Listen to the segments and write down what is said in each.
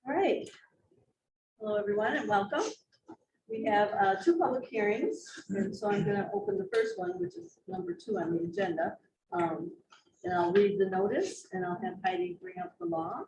All right. Hello, everyone, and welcome. We have two public hearings, and so I'm going to open the first one, which is number 2 on the agenda. And I'll read the notice, and I'll have Heidi bring up the law.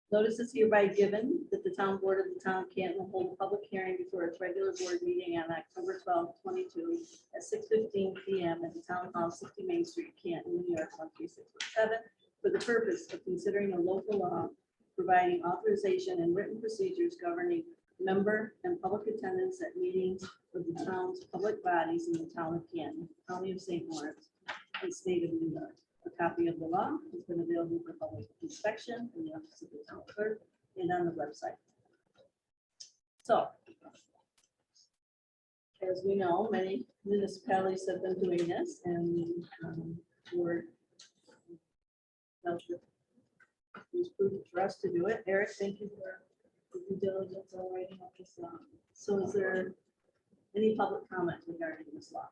Notice is hereby given that the town board of the town of Canton will hold a public hearing before its regular board meeting on October 12, 22 at 6:15 p.m. at the Town Hall, 60 Main Street, Canton, New York, 13617, for the purpose of considering a local law providing authorization and written procedures governing member and public attendance at meetings of the town's public bodies in the town of Canton, County of St. Lawrence, and state of New York. A copy of the law has been available for public inspection in the office of the town clerk and on the website. So, as we know, many municipalities have been doing this, and we're it was prudent for us to do it. Eric, thank you for the due diligence on writing up this law. So is there any public comment regarding this law?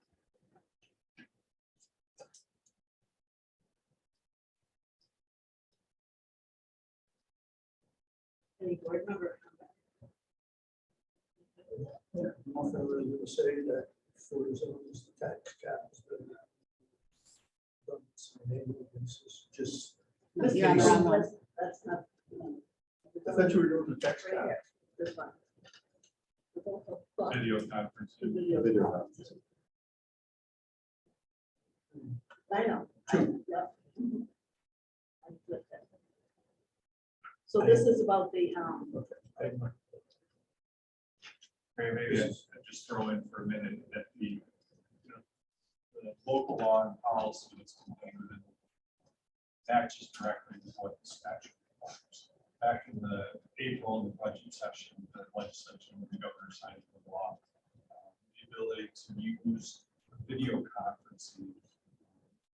Any board member comment? Yeah, one thing I was going to say that for the tax caps, but some neighborhoods is just. You're on the wrong one. That's not. I thought you were doing the tax Right cap. here, this one. Video conference. Video conference. I know. Yep. I flipped it. So this is about the, Maybe I just throw in for a minute that the local law and policy that's contained within matches directly with what the statute requires. Back in the April, the budget session, the legislation, the governor signed the law, the ability to use video conferencing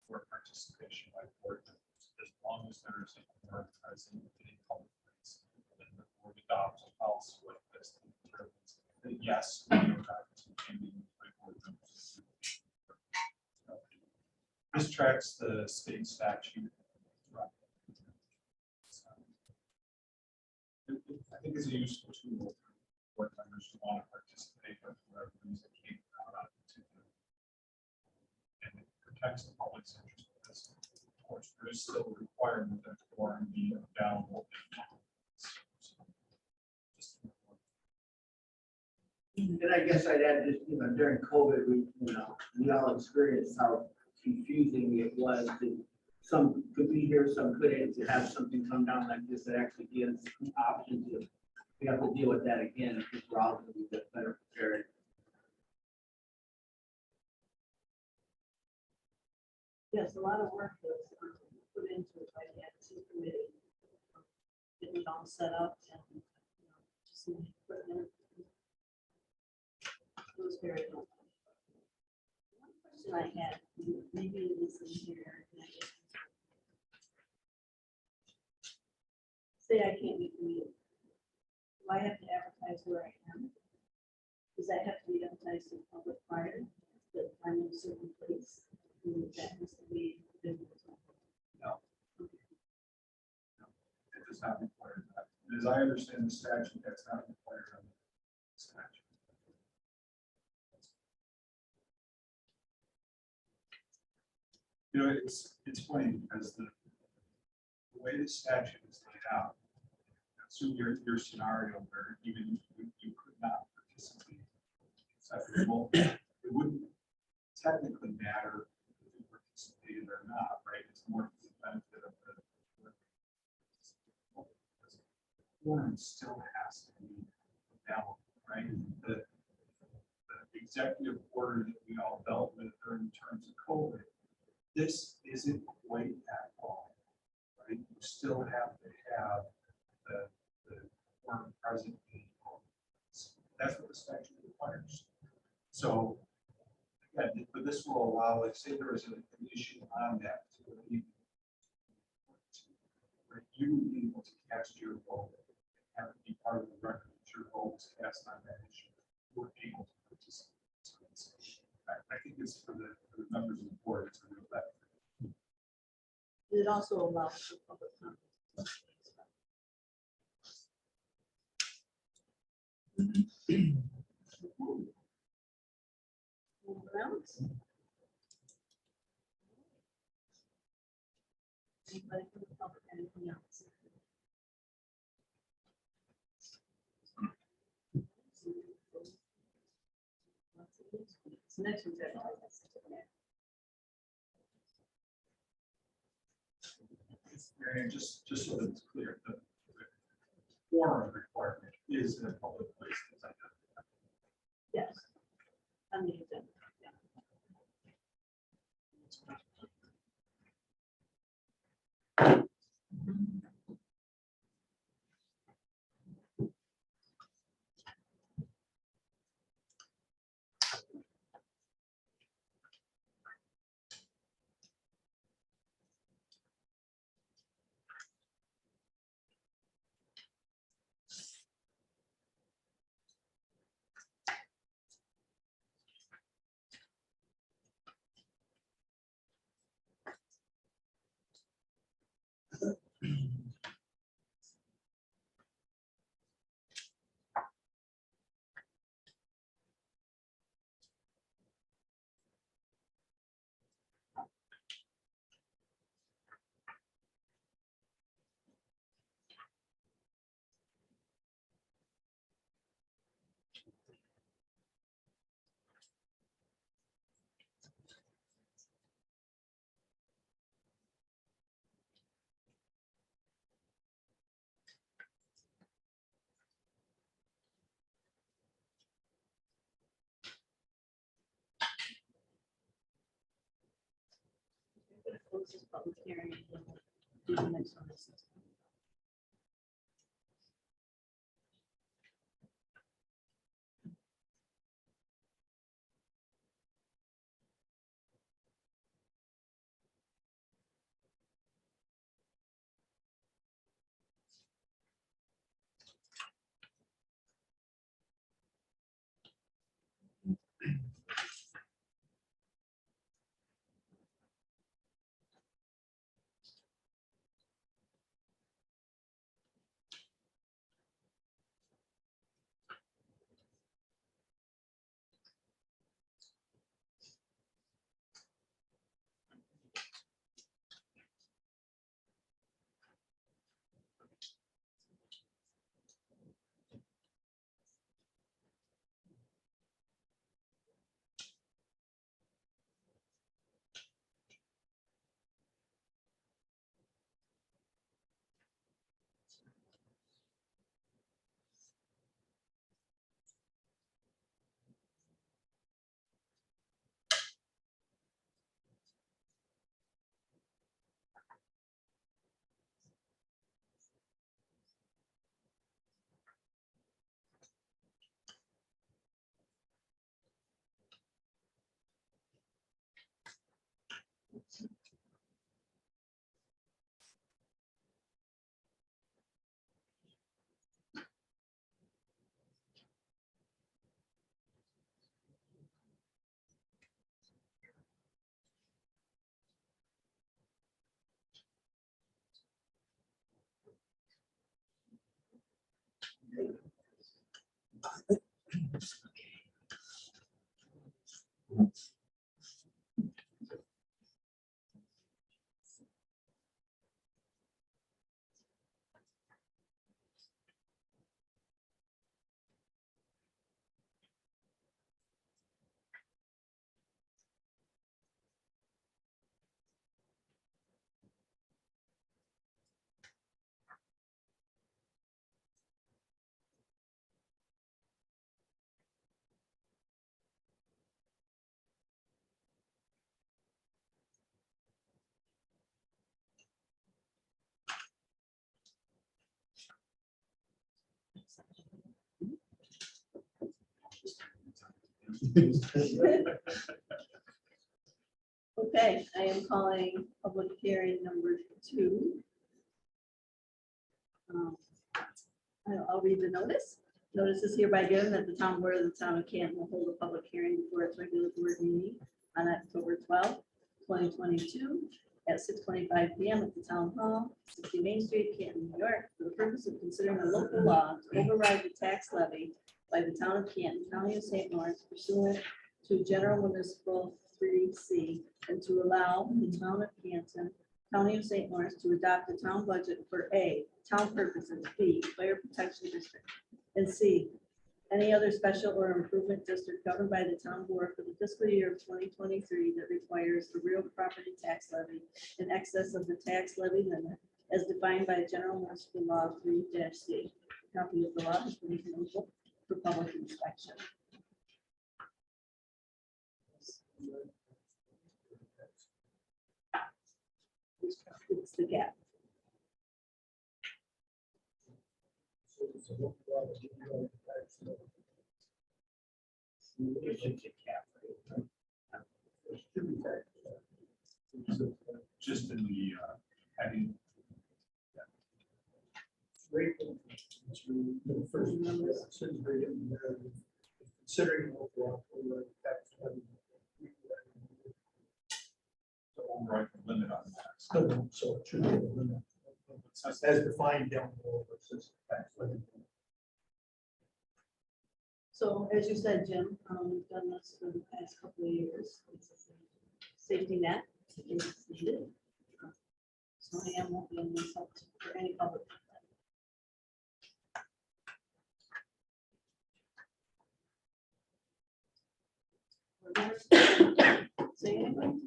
for participation by board members, as long as there is a board present in a public place, then the board adopts a policy like this that determines that yes, video conferencing can be used by board members. This tracks the state statute. I think it's a useful tool for board members who want to participate, but for whatever reason can't out to them. And it protects the public's interest in this. Of course, there is still a requirement that forum be downloaded. And I guess I'd add just, during COVID, we all experienced how confusing it was to, some could be here, some couldn't, to have something come down like this that actually gives options. If we have to deal with that again, because we're all going to be better prepared. yes, a lot of work was put into it by the NC committee. Getting it all set up and just some equipment. It was very helpful. One question I had, maybe it is in here. Say I can't meet the meeting. Do I have to advertise where I am? Does that have to be advertised to the public prior that I'm in a certain place? And that has to be. No. It does not require that. As I understand the statute, that's not required on the statute. It's funny because the way the statute is laid out, assume your scenario where even you could not participate, it wouldn't technically matter if you participated or not, right? It's more for the benefit of the forum still has to be valid, right? The executive order that we all dealt with during terms of COVID, this isn't quite at all, right? You still have to have the forum present. That's what the statute requires. So, again, but this will allow, like, say there is an issue on that, where you will be able to cast your vote, have it be part of the record that your vote was cast on that issue. We're able to participate. I think it's for the members of the board. It's a real benefit. It also allows for public comment. else? Anybody from the public, anything else? So next one's at all. And just so that it's clear, the quorum requirement is in a public place. As I know. Yes. On the agenda. Yeah. I'm gonna close this public hearing and then we'll do the next one. Okay, I am calling public hearing number 2. I'll read the notice. Notice is hereby given that the town board of the town of Canton will hold a public hearing before its regular board meeting on October 12th, 2022 at 6:25 PM at the town hall, 60 Main Street, Canton, New York, for the purpose of considering a local law to override the tax levy by the town of Canton, County of St. Lawrence pursuant to general municipal 3C and to allow the town of Canton, county of St. Lawrence to adopt a town budget for A, town purposes, B, fire protection district, and C, any other special or improvement district governed by the town board for the fiscal year of 2023 that requires the real property tax levy in excess of the tax levy limit as defined by general municipal law 3-C. Copy of the law has been available for public inspection. It's the gap. So it's a whole lot of different types of- It should be taxed. Just in the heading. Rate them to the first number, it says right in there, considering overall tax levy. The override limit on tax. So it should be a limit. As defined down below, it says tax levy. So as you said, Jim, we've done this for the past couple of years. It's a safety net. It's needed. So I am won't be in this up for any public. Say anything?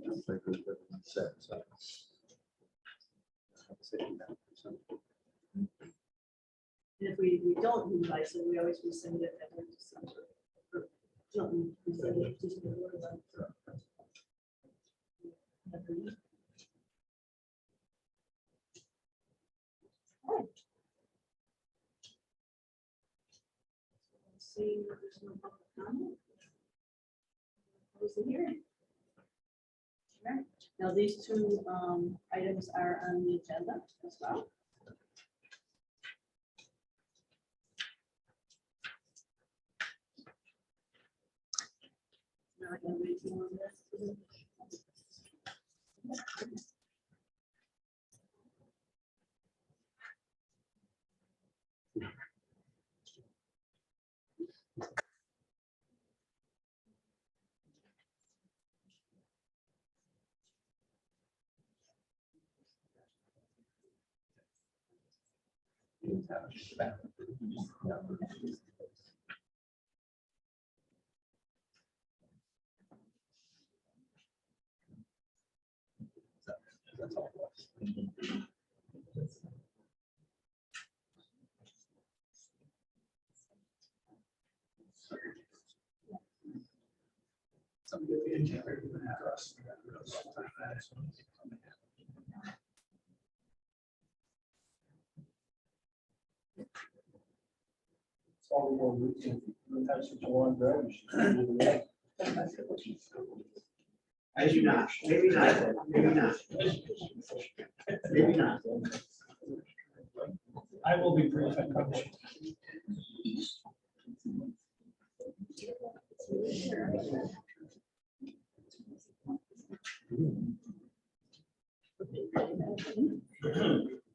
And if we don't utilize it, we always rescind it at the December. Or don't rescind it, just get rid of it. Every year. Alright. Let's see, if there's no public comment. Close the hearing. Alright, now these two items are on the agenda as well. Now I can read more of this. It's all more routine. That's what you want, right? You should do that. I do not, maybe not, maybe not. Maybe not. I will be brief, I promise.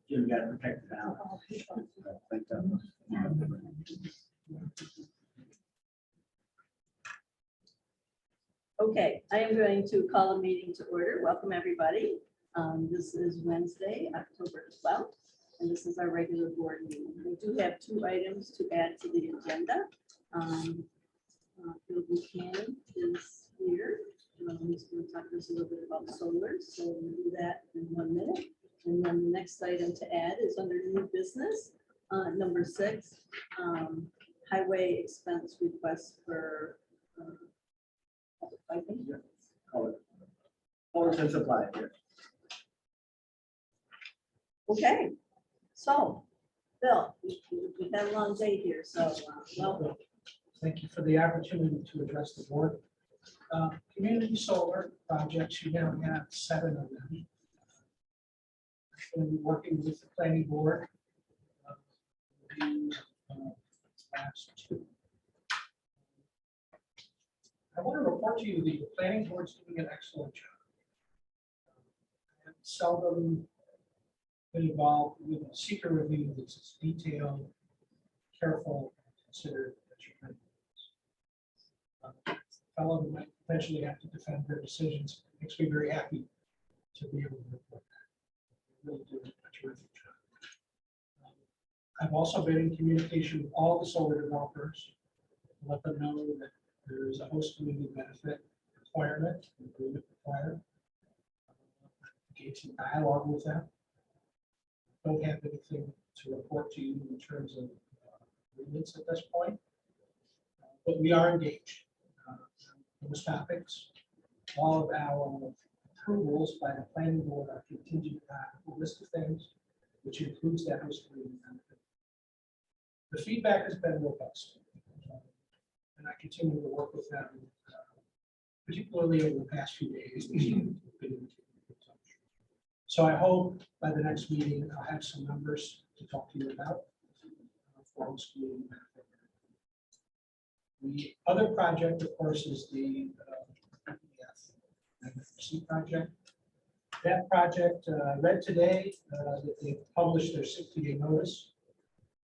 Jim got to protect the balance. Okay, I am going to call a meeting to order. Welcome, everybody. This is Wednesday, October 12th, and this is our regular board meeting. We do have two items to add to the agenda. Bill Buchanan is here. He's going to talk to us a little bit about solar, so we'll do that in 1 minute. And then the next item to add is under new business, number 6, highway expense request for I think. Colors and supply here. Okay, so, Bill, we've had a long day here, so welcome. Thank you for the opportunity to address the board. Community solar projects, you now have 7 of them. Been working with the planning board. Last 2. I want to report to you that the planning board's doing an excellent job. I have seldom been involved with a secret review that's as detailed, careful, and considered as your planning board is. fellow who might potentially have to defend their decisions. Makes me very happy to be able to report that. They really do a terrific job. I've also been in communication with all the solar developers, to let them know that there is a host community benefit requirement, agreement required. Gave some dialogue with them. Don't have anything to report to you in terms of agreements at this point, but we are engaged in those topics. All of our approvals by the planning board are contingent on a list of things, which includes that host community benefit. The feedback has been robust, and I continue to work with them, particularly over the past few days. So I hope by the next meeting, I'll have some numbers to talk to you about for host community benefit. The other project, of course, is the PPF project. That project, read today that they published their 60-day notice,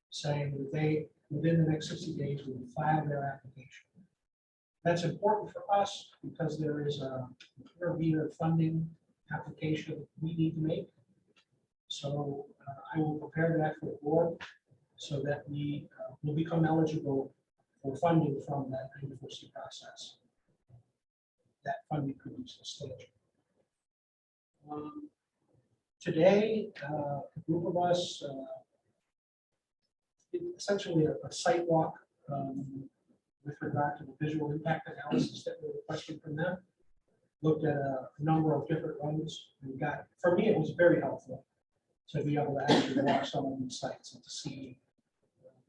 saying that they, within the next 60 days, will file their application. That's important for us because there is a clear funding application we need to make. So I will prepare that for the board so that we will become eligible for funding from that 94C process. That funding could be substantial. Today, a group of us, essentially a site walk with regard to the visual impact analysis that we're requesting from them. Looked at a number of different ones and got, for me, it was very helpful to be able to actually walk some of these sites and to see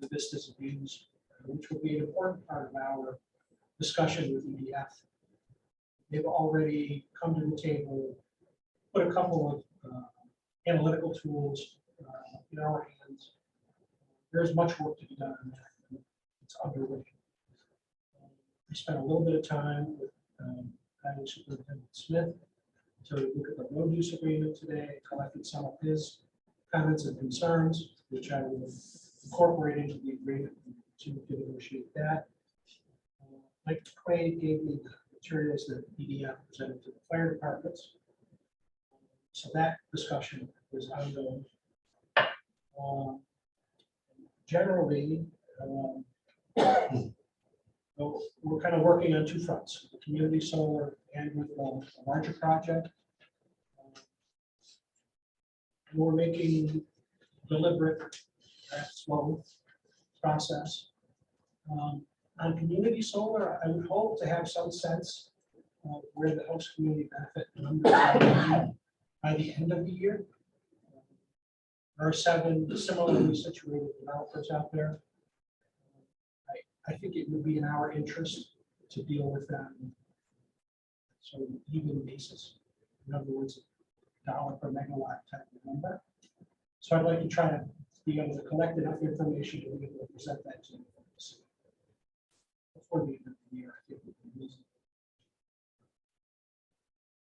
the vistas of views, which will be an important part of our discussion with EDF. They've already come to the table, put a couple of analytical tools in our hands. There's much work to be done on that. It's underway. We spent a little bit of time with Highway Superintendent Smith to look at the road use agreement today, collected some of his comments and concerns, which I will incorporate into the agreement to negotiate that. Mike Clay gave me the materials that EDF presented to the fire departments. So that discussion is ongoing. Generally, we're kind of working on two fronts, the community solar and with a larger project. We're making deliberate, slow process. On community solar, I would hope to have some sense of where the host community benefit numbers are by the end of the year. There are 7 similarly situated developers out there. I think it would be in our interest to deal with them so even basis. In other words, $1 per megawatt type of number. So I'd like to try to be able to collect enough information to be able to present that to you before the end of the year. I think it would be easy.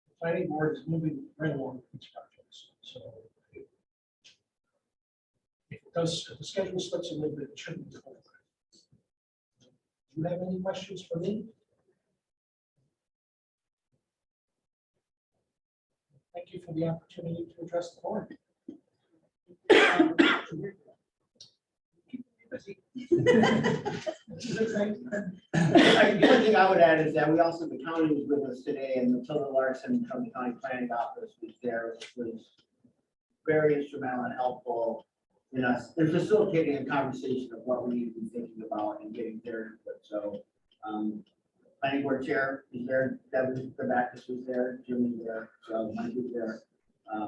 The planning board is moving right along with these projects. So if the schedule slips a little bit, it shouldn't be the whole time. Do you have any questions for me? Thank you for the opportunity to address the board. The only thing I would add is that we also, the county was with us today, and Matilda Larson from the county planning office was there, which was very instrumental and helpful in us in facilitating a conversation of what we need to be thinking about and getting their input. So planning board chair is there, Devin Backus was there, Jim was there, so Mike was there. I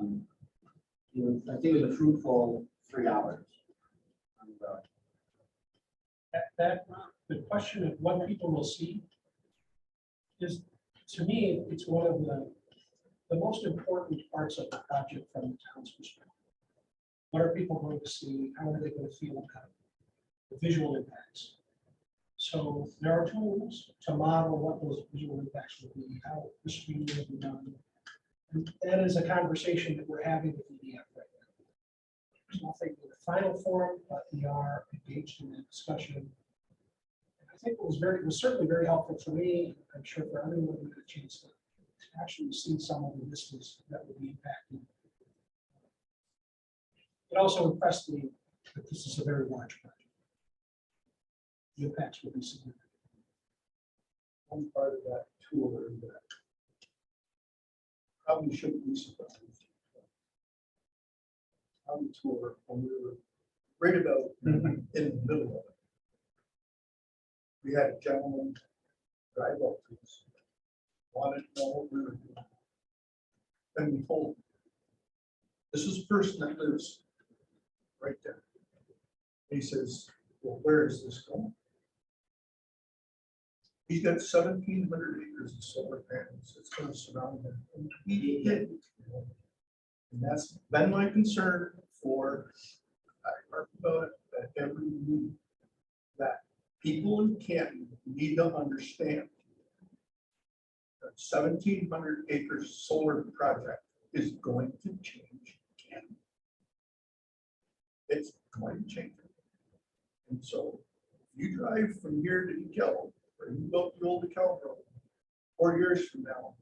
think it was a fruitful 3 hours. The question of what people will see is, to me, it's one of the most important parts of the project from the town's perspective. What are people going to see? How are they going to feel about the visual impacts? So there are tools to model what those visual impacts will be, how the screening will be done. And that is a conversation that we're having with EDF right now. There's nothing in the final form, but we are engaged in that discussion. And I think it was certainly very helpful for me. I'm sure for everyone who had a chance to actually see some of the districts that would be impacted. It also impressed me that this is a very large project. The impacts will be significant. One part of that tour that probably shouldn't be surprised. On the tour, when we were right about in the middle of it, we had a gentleman drive up to us, wanted to know what we were doing. And we told him, this is a person that lives right there. He says, well, where is this going? He's got 1,700 acres of solar panels that's going to surround him. And he did. And that's been my concern for, I talked about it at every meeting, that people in Canton need to understand that 1,700 acres solar project is going to change Canton. It's going to change it. And so you drive from here to DeKalb, or you built the old DeKalb Road 4 years from now.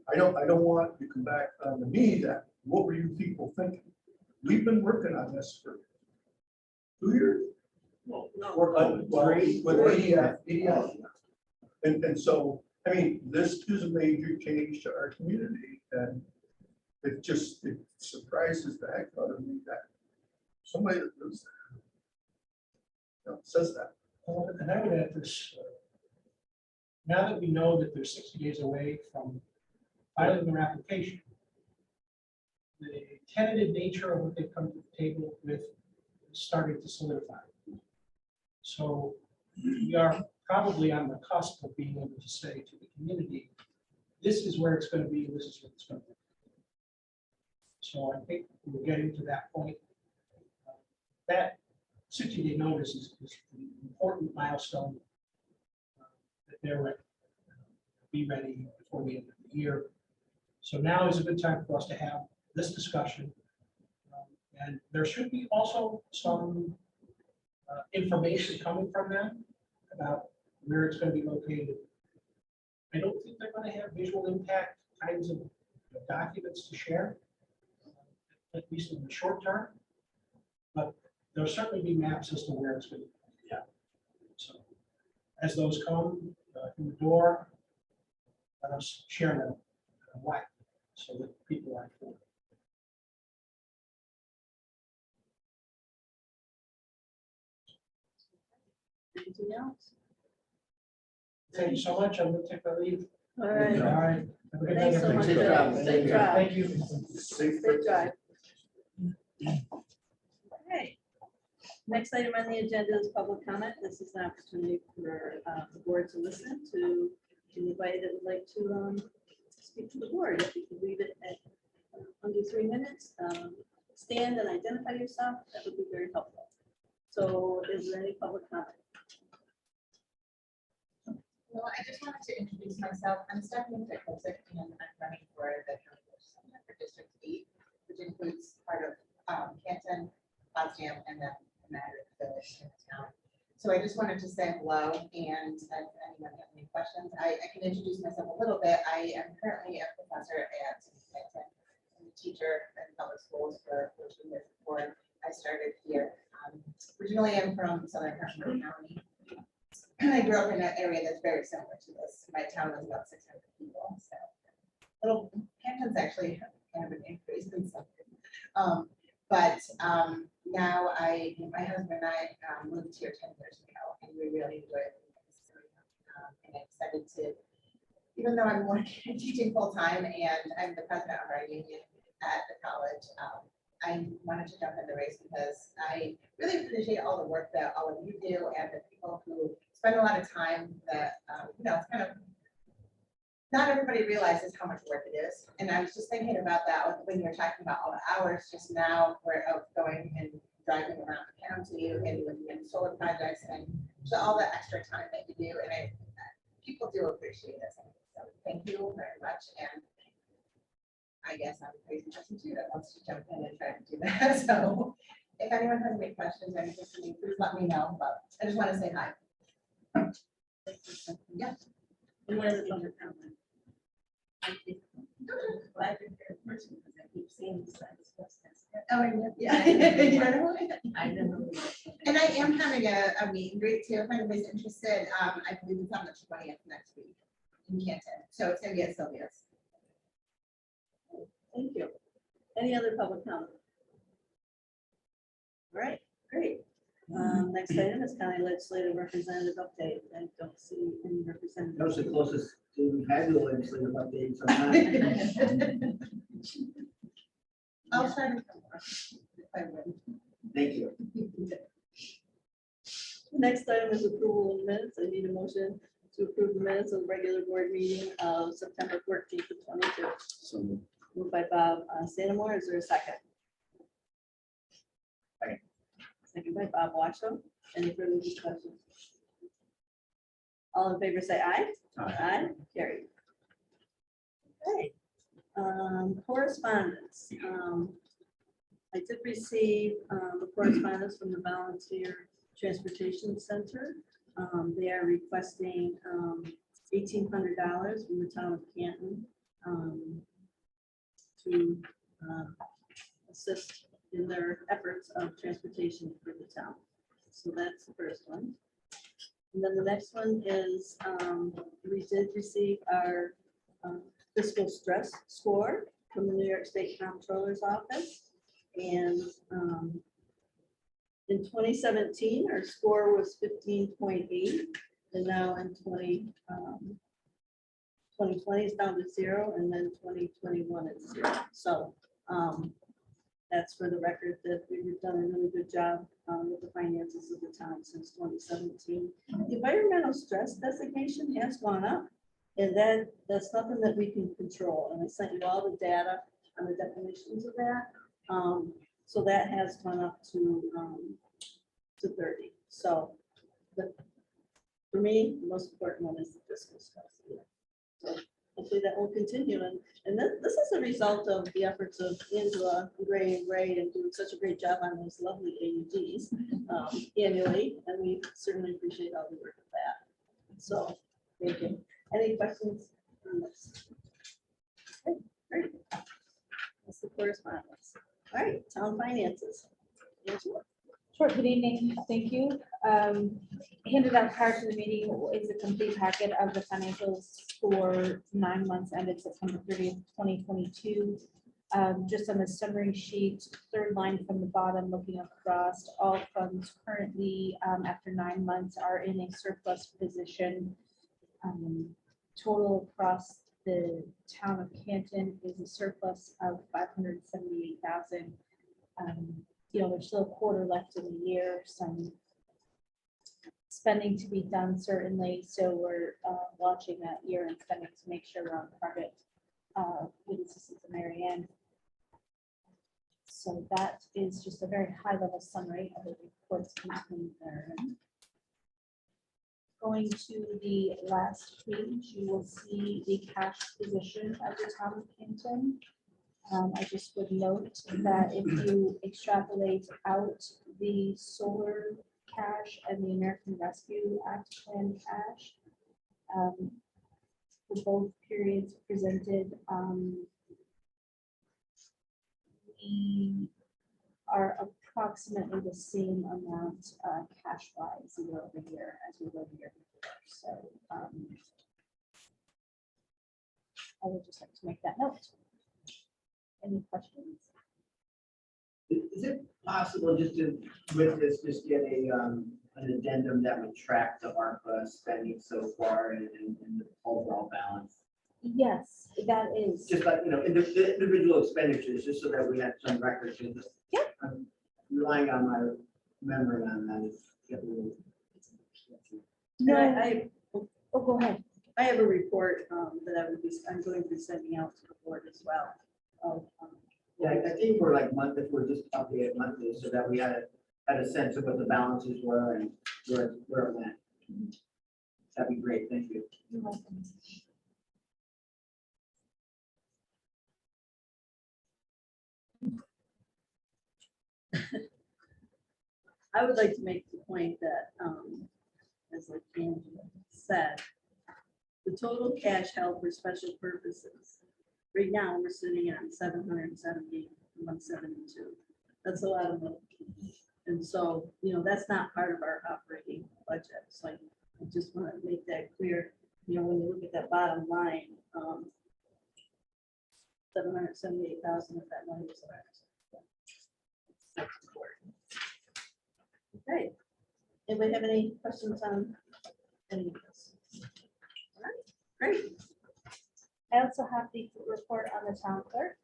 I don't want to come back on to me that, what were you people thinking? We've been working on this for 2 years. Well, With EDF. And so, I mean, this is a major change to our community, and it surprises the heck out of me that somebody that lives there says that. And I would add this, now that we know that they're 60 days away from filing their application, the tentative nature of what they've come to the table with is starting to solidify. So we are probably on the cusp of being able to say to the community, this is where it's going to be, this is what it's going to be. So I think we're getting to that point. That 60-day notice is an important milestone that they're ready, be ready before the end of the year. So now is a good time for us to have this discussion. And there should be also some information coming from them about where it's going to be located. I don't think they're going to have visual impact kinds of documents to share, at least in the short term. But there'll certainly be maps as to where it's going to be. Yeah. So as those come in the door, let us share them widely so that people are informed. Anything else? Thank you so much. I'm going to take my leave. All right. All right. Have a good night, Thanks so much. everybody. Safe drive. Thank you. Safe Safe drive. Okay. Next item on the agenda is public comment. This is an opportunity for the board to listen to anybody that would like to speak to the board. If you could leave it at under 3 minutes, stand and identify yourself, that would be very helpful. So is there any public comment? Well, I just wanted to introduce myself. I'm Stephanie Dickelsick, and I'm running for the county board for District 8, which includes part of Canton, Potsdam, and then the Madrid Village in the town. So I just wanted to say hello, and if anyone has any questions, I can introduce myself a little bit. I am currently a professor at Canton. I'm a teacher in public schools for 2 years before I started here. Originally, I'm from Southern California County. I grew up in an area that's very similar to this. My town was about 600 people, so little Canton's actually kind of an increase in something. Now my husband and I moved here 10 years ago, and we really enjoy it. And I'm excited to, even though I'm working teaching full time and I'm the president of our union at the college, I wanted to jump in the race because I really appreciate all the work that all of you do and the people who spend a lot of time that, it's kind of, not everybody realizes how much work it is. And I was just thinking about that when you were talking about all the hours just now of going and driving around the county and looking at solar projects and so all the extra time that you do. And people do appreciate it. So thank you very much. And I guess I'm a crazy person too that wants to jump in and try to do that. So If anyone has any questions or anything for me, please let me know, but I just want to say hi. Yeah. Any other public comment? Glad you're here in person, because I keep seeing this. Oh, yeah. You don't know? I know. And I am having a meet and greet too, if anybody's interested. I believe it's on the 20th next week in Canton. So it's gonna be at Sylvia's. Thank you. Any other public comment? All right, great. Next item is county legislative representative update. I don't see any That was representatives. the closest to had the legislative update sometime. I'll try to come more if I win. Thank you. Next item is approval of minutes. I need a motion to approve the minutes of the regular board meeting of September 14th of 22. So Moved by Bob Sanamore. Is there a second? Second by Bob Washel. Any further discussion? All in favor, say aye. Aye. Carried. Okay. Correspondence. I did receive the correspondence from the Volunteer Transportation Center. They are requesting $1,800 from the town of Canton to assist in their efforts of transportation for the town. So that's the first one. And then the next one is, we did receive our fiscal stress score from the New York State Comptroller's Office. And in 2017, our score was 15.8, and now in 2020 is down to 0, and then 2021 is 0. So that's for the record that we've done a really good job with the finances of the town since 2017. The environmental stress designation has gone up, and that's nothing that we can control. And I sent you all the data on the definitions of that. So that has gone up to 30. So for me, the most important one is the fiscal stress. So hopefully that will continue. And this is a result of the efforts of Angela, Gray and Gray, and doing such a great job on those lovely AUDs annually. And we certainly appreciate all the work of that. So thank you. Any questions on this? Okay, great. That's the correspondence. All right, town finances. Angela? Sure, good evening, thank you. Handed out prior to the meeting is a complete packet of the financials for 9 months ended September 30th, 2022. Just on the summary sheet, third line from the bottom, looking across, all funds currently, after 9 months, are in a surplus position. Total across the town of Canton is a surplus of $578,000. You know, there's still a quarter left in the year, some spending to be done certainly. So we're watching that year and spending to make sure we're on target with the assistance of Mary Ann. So that is just a very high level summary of the reports contained there. Going to the last page, you will see the cash position of the town of Canton. I just would note that if you extrapolate out the solar cash and the American Rescue Act plan cash, for both periods presented, we are approximately the same amount cash wise year over year as we were the year before. So I would just like to make that note. Any questions? Is it possible just to, with this, just get an addendum that would track the ARPA spending so far and the overall balance? Yes, that is. Just like, you know, the individual expenditures, just so that we have some records of this. Yeah. I'm relying on my memory on that. No, I oh, go ahead. I have a report that I'm going to be sending out to the board as well. Yeah, I think we're like monthly, we're just updated monthly so that we had a sense of what the balances were and where we're at. That'd be great. Thank you. You're welcome. I would like to make the point that, as like Angela said, the total cash held for special purposes, right now, we're sitting at 770,172. That's a lot of money. And so, that's not part of our operating budget. So I just want to make that clear, when you look at that bottom line, 778,000 of that money is left. That's important. Okay. Anybody have any questions on any of this? All right, great. I also have the report on the town clerk.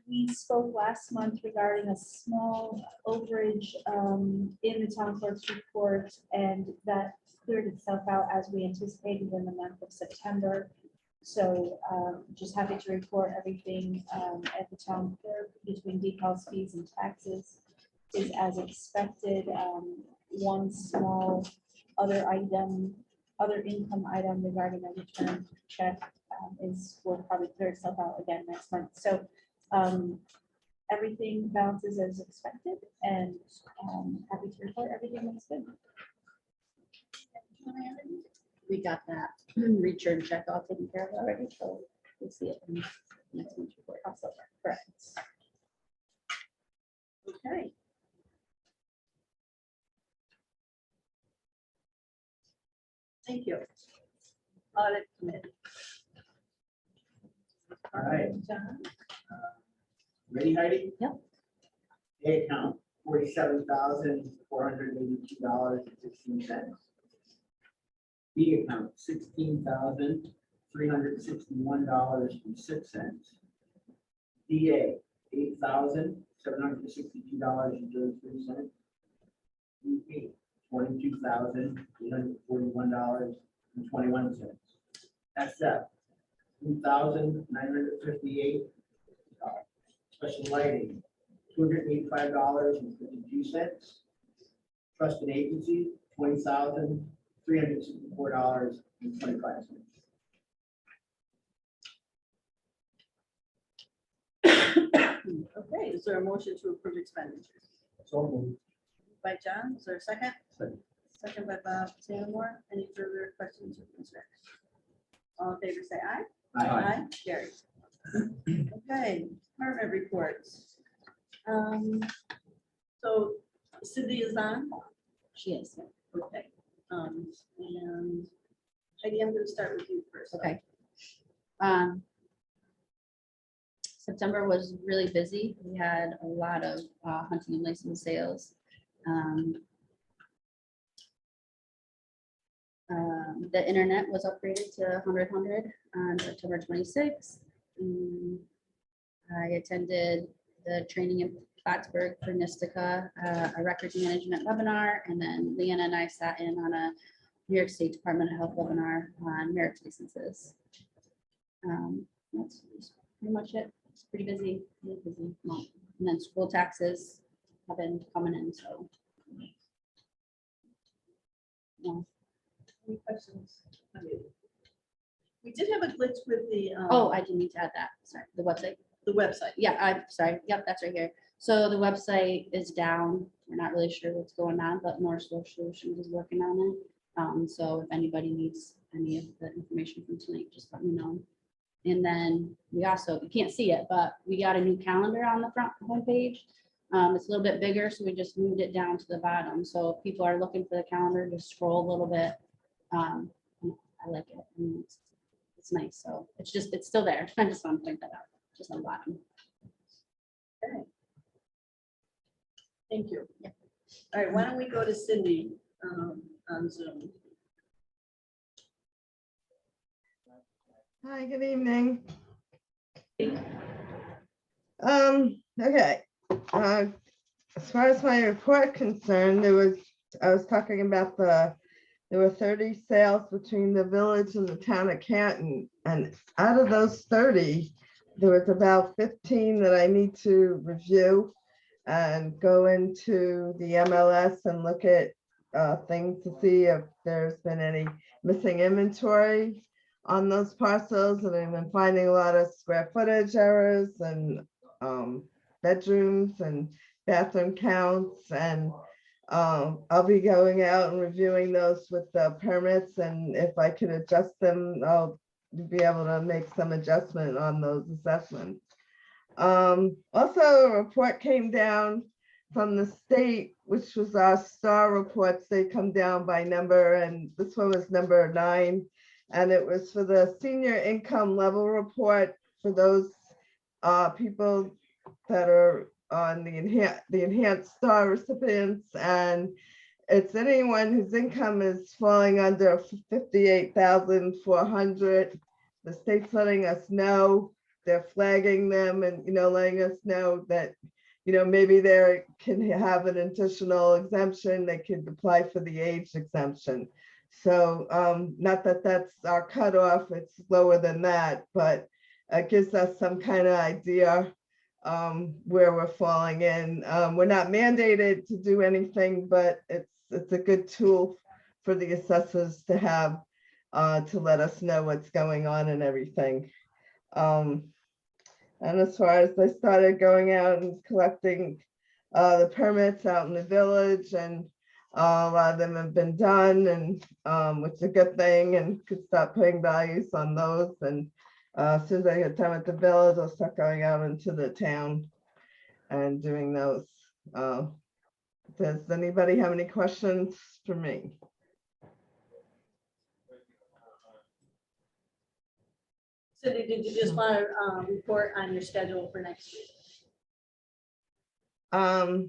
We spoke last month regarding a small overage in the town clerk's report, and that cleared itself out as we anticipated in the month of September. So just happy to report everything at the town clerk between decals, fees, and taxes is as expected. One small other income item regarding a return check will probably clear itself out again next month. So everything balances as expected, and happy to report everything looks good. We got that return check all taken care of already, so we'll see it in next month's report. Also, correct. Okay. Thank you. Audit committee. All right. John? Ready, Heidi? Yep. A account, $47,482.16. B account, $16,361.06. DA, $8,762.33. EP, $22,841.21. SF, $2,958. Special lighting, $285.52. Trust and agency, $20,364.25. Okay, is there a motion to approve expenditures? So moved. By John, is there a second? Second. Second by Bob Seymour. Any further questions or concerns? All in favor, say aye. Aye. Carried. Okay, department reports. So Cindy is on. She is. Okay. And Heidi, I'm going to start with you first. Okay. September was really busy. We had a lot of hunting and license sales. The internet was upgraded to 100 on September 26th. I attended the training in Plattsburgh for Nistica, a records management webinar, and then Leanna and I sat in on a New York State Department of Health webinar on marriage licenses. That's pretty much it. It's pretty busy, really busy month. And then school taxes have been coming in, so. Yeah. Any questions? We did have a glitch with the. Oh, I didn't need to add that. Sorry, the website. The website. Yeah, I'm sorry. Yep, that's right here. So the website is down. We're not really sure what's going on, but North Shore Solutions is working on it. So if anybody needs any of the information from tonight, just let me know. And then we also, you can't see it, but we got a new calendar on the front homepage. It's a little bit bigger, so we just moved it down to the bottom. So if people are looking for the calendar, just scroll a little bit. I like it. I mean, it's nice. So it's still there. I just want to point that out. Just on the bottom. Okay. Thank you. Yeah. All right, why don't we go to Cindy on Zoom? Hi, good evening. Okay. As far as my report concerned, I was talking about there were 30 sales between the village and the town of Canton, and out of those 30, there was about 15 that I need to review and go into the MLS and look at things to see if there's been any missing inventory on those parcels. And I've been finding a lot of square footage errors and bedrooms and bathroom counts, and I'll be going out and reviewing those with the permits, and if I can adjust them, I'll be able to make some adjustment on those assessments. Also, a report came down from the state, which was our star reports. They come down by number, and this one was number 9. And it was for the senior income level report for those people that are on the enhanced star recipients. And it's anyone whose income is falling under 58,400. The state's letting us know, they're flagging them and, letting us know that, maybe they can have an additional exemption. They could apply for the age exemption. So not that that's our cutoff, it's lower than that, but it gives us some kind of idea where we're falling in. We're not mandated to do anything, but it's a good tool for the assessors to have to let us know what's going on and everything. And as far as I started going out and collecting the permits out in the village, and a lot of them have been done, and which is a good thing, and could start putting values on those. And as soon as I get done with the village, I'll start going out into the town and doing those. Does anybody have any questions for me? Cindy, did you just want to report on your schedule for next week? For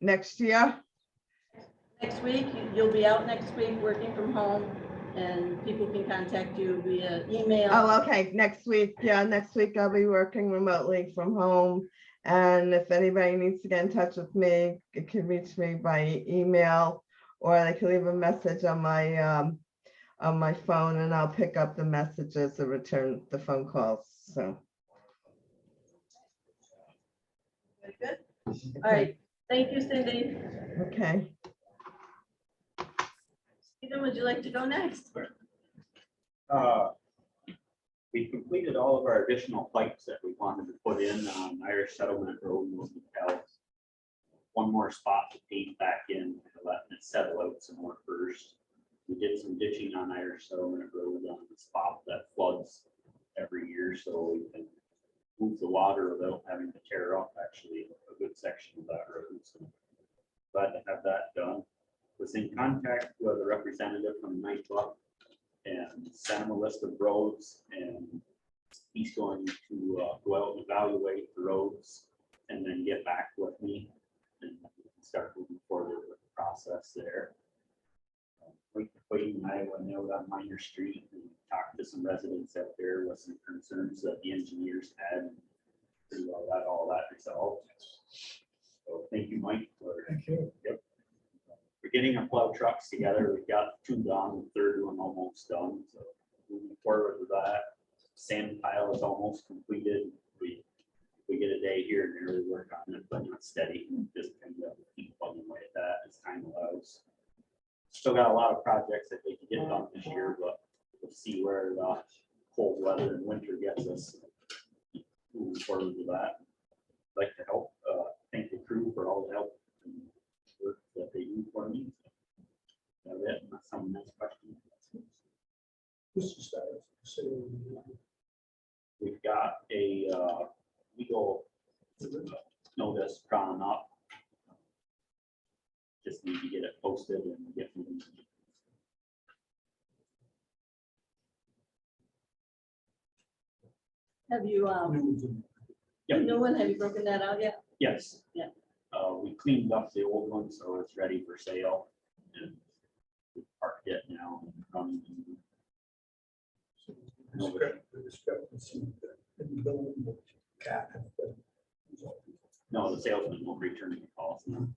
next year? Next week, you'll be out next week working from home, and people can contact you via email. Oh, okay, next week. Yeah, next week I'll be working remotely from home. And if anybody needs to get in touch with me, it can reach me by email, or they can leave a message on my phone, and I'll pick up the messages and return the phone calls. So. Very good. All right. Thank you, Cindy. Okay. Stephen, would you like to go next? We completed all of our additional pipes that we wanted to put in on Irish Settlement Road and Wilson Palace. One more spot to paint back in, letting it settle out some more first. We did some ditching on Irish Settlement Road on the spot that floods every year, so we can move the water without having to tear up actually a good section of that road. So glad to have that done. Was in contact with a representative from NIPA and sent him a list of roads, and he's going to go out and evaluate the roads and then get back with me and start moving forward with the process there. Waiting in Iowa, nailed on Minor Street, and talked to some residents out there with some concerns that the engineers had. Pretty well got all that resolved. So thank you, Mike. Thank you. Yep. We're getting our plow trucks together. We've got 2 done, the 3rd one almost done. So moving forward with that. Sand pile is almost completed. We get a day here and there to work on it, but not steady. Just kind of keep plugging away at that as time allows. Still got a lot of projects that they can get done this year, but we'll see where the cold weather and winter gets us. Moving forward with that. I'd like to help thank the crew for all the help and work that they do for me. That's it. Unless someone has questions. We've got a legal notice drawn up. Just need to get it posted and get moving. Have you, Yep. new one, have you broken that out yet? Yes. Yeah. We cleaned up the old one, so it's ready for sale. And we parked it now. No, the salesman won't return the calls. No.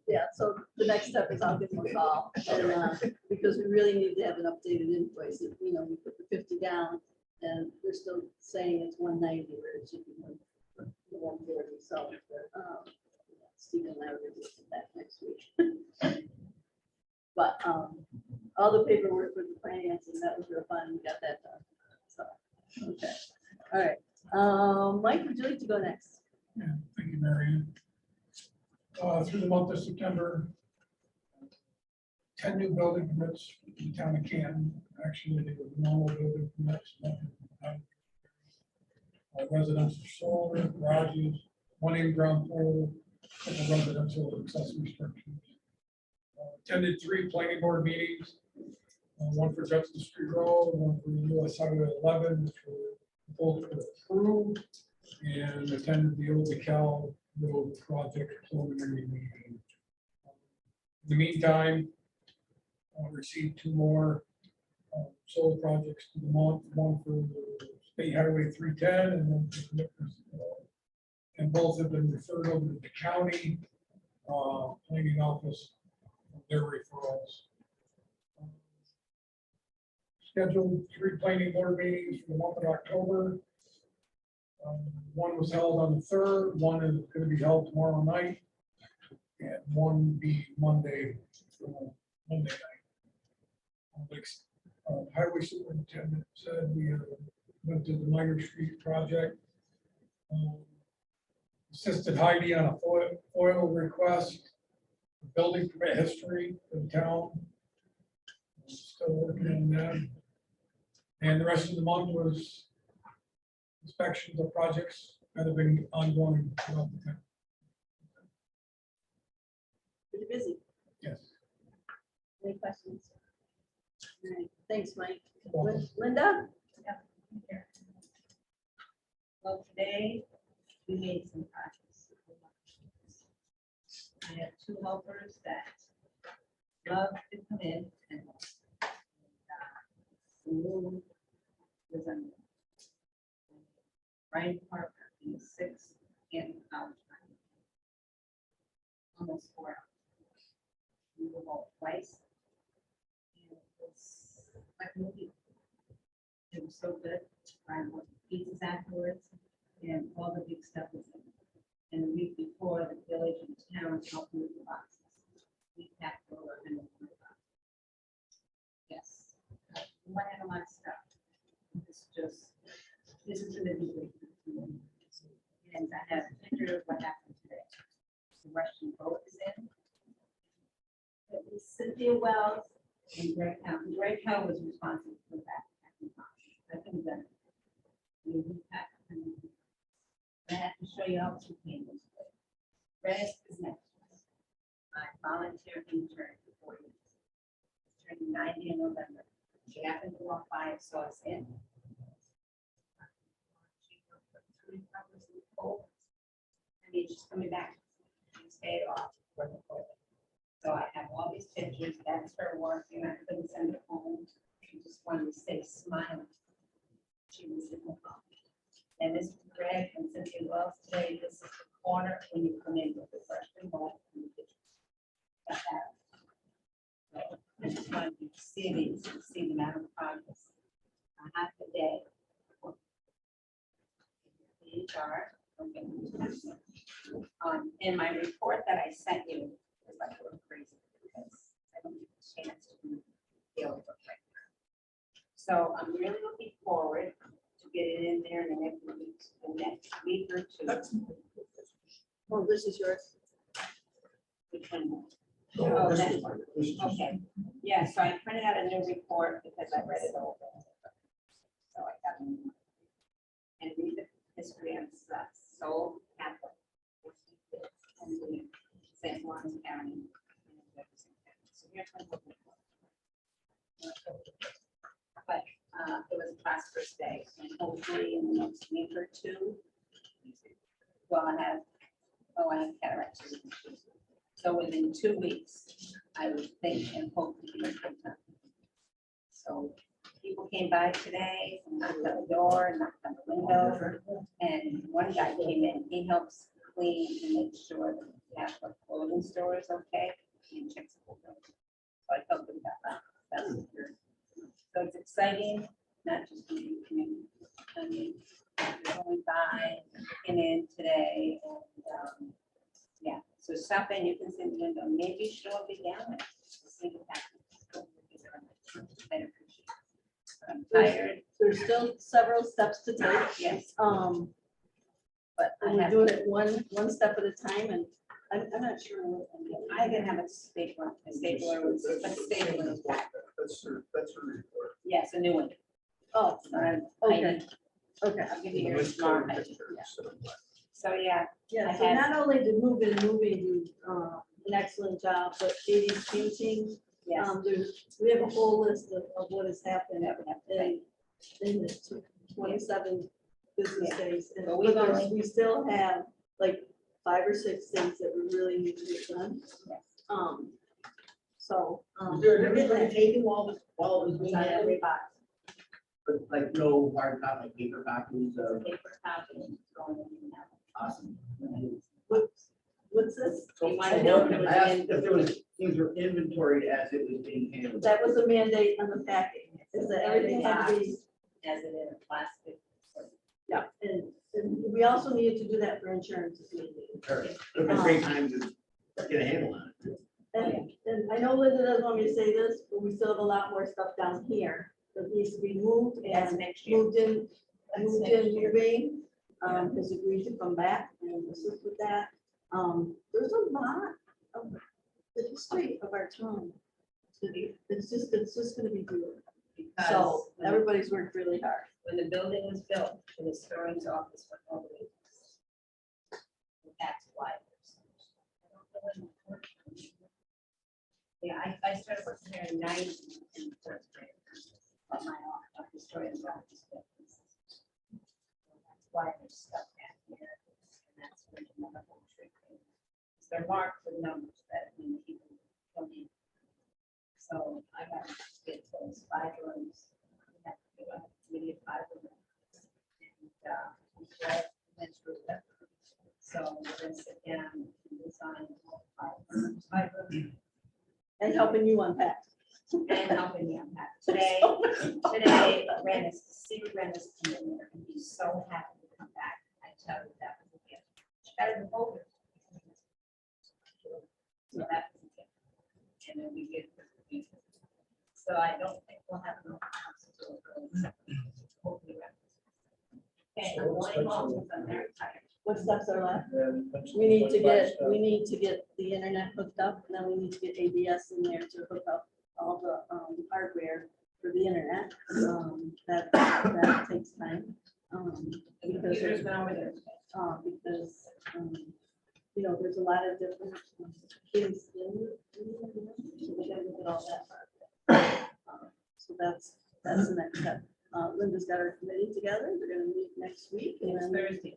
Yeah, so the next step is I'll give them a call, and, because we really need to have an updated invoice. We put the 50 down, and they're still saying it's 190, where it should be 140. So Stephen and I will do that next week. But all the paperwork for the finance, and that was real fun. We got that done. So, okay. All right. Mike, would you like to go next? Yeah, thank you, Marion. Through the month of September, 10 new building permits in the town of Canton. Actually, they were normal building permits. Residential solar, garages, 1 in-ground pool, and a residential accessory structures. Attended 3 planning board meetings, 1 for Judson Street Road, 1 for US Highway 11, which were both approved, and attended the Old DeKalb Road project preliminary meeting. In the meantime, I received 2 more solar projects to the month, 1 for State Highway 310 and 1 for Nichols. And both have been referred over to the county planning office, their referrals. Scheduled 3 planning board meetings for the month of October. 1 was held on the 3rd, 1 is going to be held tomorrow night, and 1 will be Monday night. Highway superintendent said we went to the Minor Street project. Assisted Heidi on a FOIL request, building permit history of the town. Still working on that. And the rest of the month was inspections of projects that have been ongoing throughout the town. Pretty busy. Yes. Any questions? All right, thanks, Mike. Welcome. Linda? Well, today we made some progress. I have 2 helpers that love to come in and help. The room was on Ryan Park in the 6th and out. Almost 4 hours. We were both twice. And it was like a movie. It was so good. I went to pizzas afterwards, and all the big stuff was in. And the week before, the village and town helped move the boxes. We packed over and yes, we went in a lot of stuff. This is gonna be great. And I have a picture of what happened today. The Russian boat is in. It was Cynthia Wells and Greg Canton. Greg Canton was responsible for that. I think that we packed. I have to show you how to came this way. Rest is next. I volunteered intern for 4 years. Turning 90 in November. She happened to walk by and saw us in. She put 3 covers in the cold. And he's just coming back. She stayed off for the cold. So I have all these pictures. That's her working. I couldn't send it home. She just wanted to stay smiling. She was in the phone. And this is Greg and Cynthia Wells today. This is the corner when you come in with the freshman bowl. So I just wanted you to see these, see the amount of progress. I have today. These are, in my report that I sent you, is like a little crazy because I don't get a chance to be able to look right now. So I'm really looking forward to get it in there in the next week or 2. Oh, this is yours. Which one? Oh, this that- is mine. This is just- Okay, yeah, so I printed out a new report because I read it over. So I got it. And read the history of Seoul Catholic. And St. Lawrence County. So here's my book. But it was a prosperous day, and hopefully in the next week or 2. Well, I have cataract surgery. So within 2 weeks, I would think and hope to be in good time. So people came by today, knocked on the door, knocked on the window, and one guy came in. He helps clean and make sure that the Catholic clothing store is okay. He checks the window. So I felt good about that. That's good. So it's exciting, not just for the community. I mean, they're going by, looking in today, and yeah. So stop in, you can see the window, maybe show up down there. See what happens. I'd appreciate it. I'm tired, There's still several steps to take. yes, But I we're have- doing it one step at a time, and I'm not sure what I'm getting. I can have a stapler, but stapler is back. That's her report. Yes, a new one. Oh, I'm- okay, okay. I'll give you yours tomorrow. So, yeah, Yeah, I so had- not only did moving do an excellent job, but Katie's painting, yes. we have a whole list of what has happened. That would have to And it took 27 business Yeah. days. And But we've only- we still have like 5 or 6 things that we really need to get done. Yes. So. Was there we're an getting inventory there. taken while it was It's being on every handled? box, But like no hard copy, like paper copies of, paper copy, going in now. awesome. What's this? You want to know if it I was asked in- if there was, things were inventoried as it was being handled. That was a mandate on the packing, is that everything had to be, As it in plastic. yeah, and we also needed to do that for insurance. if needed. Sure. It's a great time to get a handle on it. And I know Linda doesn't want me to say this, but we still have a lot more stuff down here that needs to be moved That's and next year. moved in, That's moved next in year. moving. Has agreed to come back and assist with that. There's a lot of the history of our town. It's just gonna be good. Because So when everybody's worked really hard. the building was built, the historian's office went over it. That's why. Yeah, I started working here in 90 in the fourth grade. But my historian's office. built this. That's why there's stuff back here. And that's where the number whole tree came. They're marked with numbers that when people come in. So I got to get those 5 rooms. We have to do a committee of 5 rooms. And we went through that. So we're going to sit down and design all 5 rooms. And helping you unpack. And helping me unpack. Today, Rennis, see Rennis come in there and be so happy to come back. I tell you, that was a gift. She got it in folder. So that was a gift. And then we get. So I don't think we'll have enough house to do it. Hopefully, okay, I'm going home because I'm very tired. What steps are left? We need to get the internet hooked up, and then we need to get ABS in there to hook up all the hardware for the internet. That takes time. The computer's been over there. Because, you know, there's a lot of different things in it, so we gotta look at all that part. So that's the next step. Linda's got her committee together. We're gonna meet next week and Next then, Thursday.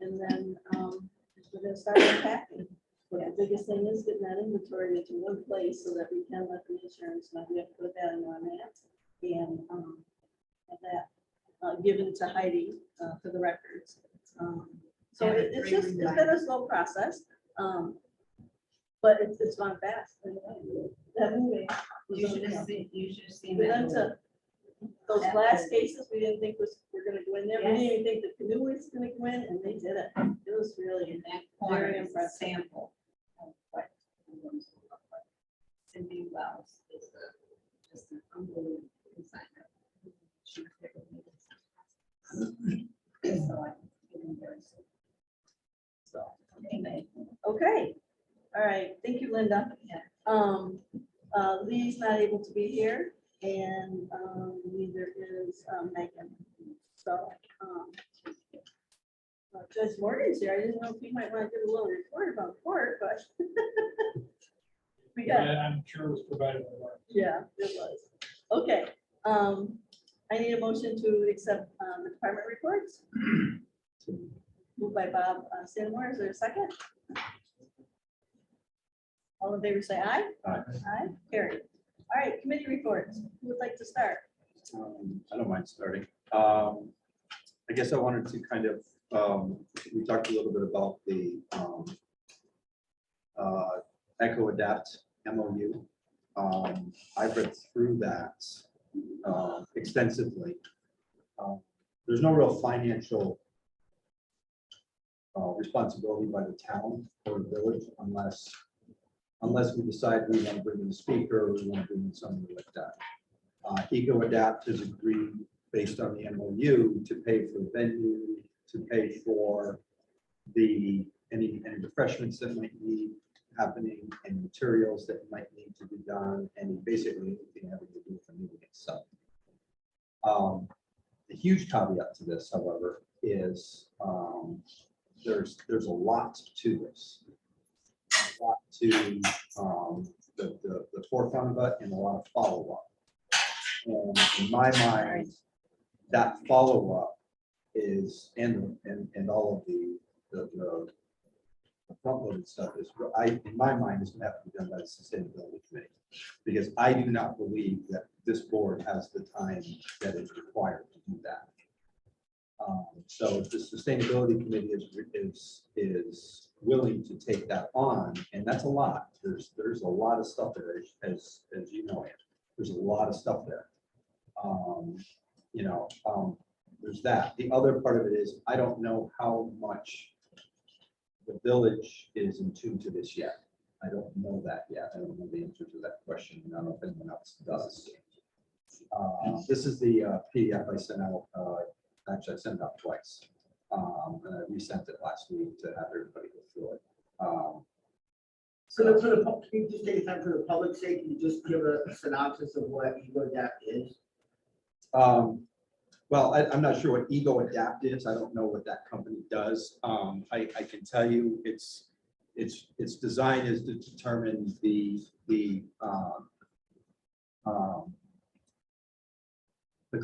we're gonna start unpacking. But the biggest thing is getting that inventory into one place so that we can let the insurance know. We have to put that in our map and have that given to Heidi for the records. So it's been a slow process. But it's gone fast. That movie. was You should have amazing. seen, you should have seen We that. went to those last cases, we didn't think we're gonna go in there. We didn't even think the canoe was gonna go in, and they did it. It was really, In that corner Very is a impressive. sample of what the rooms will look like. Cindy Wells is just an unbelievable designer. She was there with me. So I'm feeling very soon. So, anyway, okay. All right, thank you, Linda. Yeah. Lee's not able to be here, and neither is Megan. So, Judge Morgan's here. I didn't know if you might want to give a little report about court, but we got. I'm sure it was provided. by Mark. Yeah, it was. Okay, I need a motion to accept the department reports. Moved by Bob Stanmore. Is there a second? All in favor, say aye. Aye. Aye, carried. All right, committee reports. Who would like to start? I don't mind starting. I guess I wanted to kind of, we talked a little bit about the Echo Adapt MOU. I've read through that extensively. There's no real financial responsibility by the town or the village unless we decide we want to bring in a speaker or we want to bring in somebody like that. Eco Adapt has agreed based on the MOU, to pay for venue, to pay for any refreshments that might need happening, and materials that might need to be done, and basically anything having to do with the meeting itself. The huge caveat to this, however, is there's a lot to this. A lot to the forefront of it, and a lot of follow-up. And in my mind, that follow-up is, and all of the front-loaded stuff is, in my mind, is gonna have to be done by the sustainability committee. Because I do not believe that this board has the time that is required to do that. So if the sustainability committee is willing to take that on, and that's a lot. There's a lot of stuff there, as you know, Ann. There's a lot of stuff there. There's that. The other part of it is, I don't know how much the village is in tune to this yet. I don't know that yet. I don't know the answer to that question. I don't know if anyone else does. This is the PDF I sent out. Actually, I sent it out twice. And I resent it last week to have everybody go through it. So for the, can you just take time for the public's sake, can you just give a synopsis of what EcoAdapt is? Well, I'm not sure what EcoAdapt is. I don't know what that company does. I can tell you its design is to determine the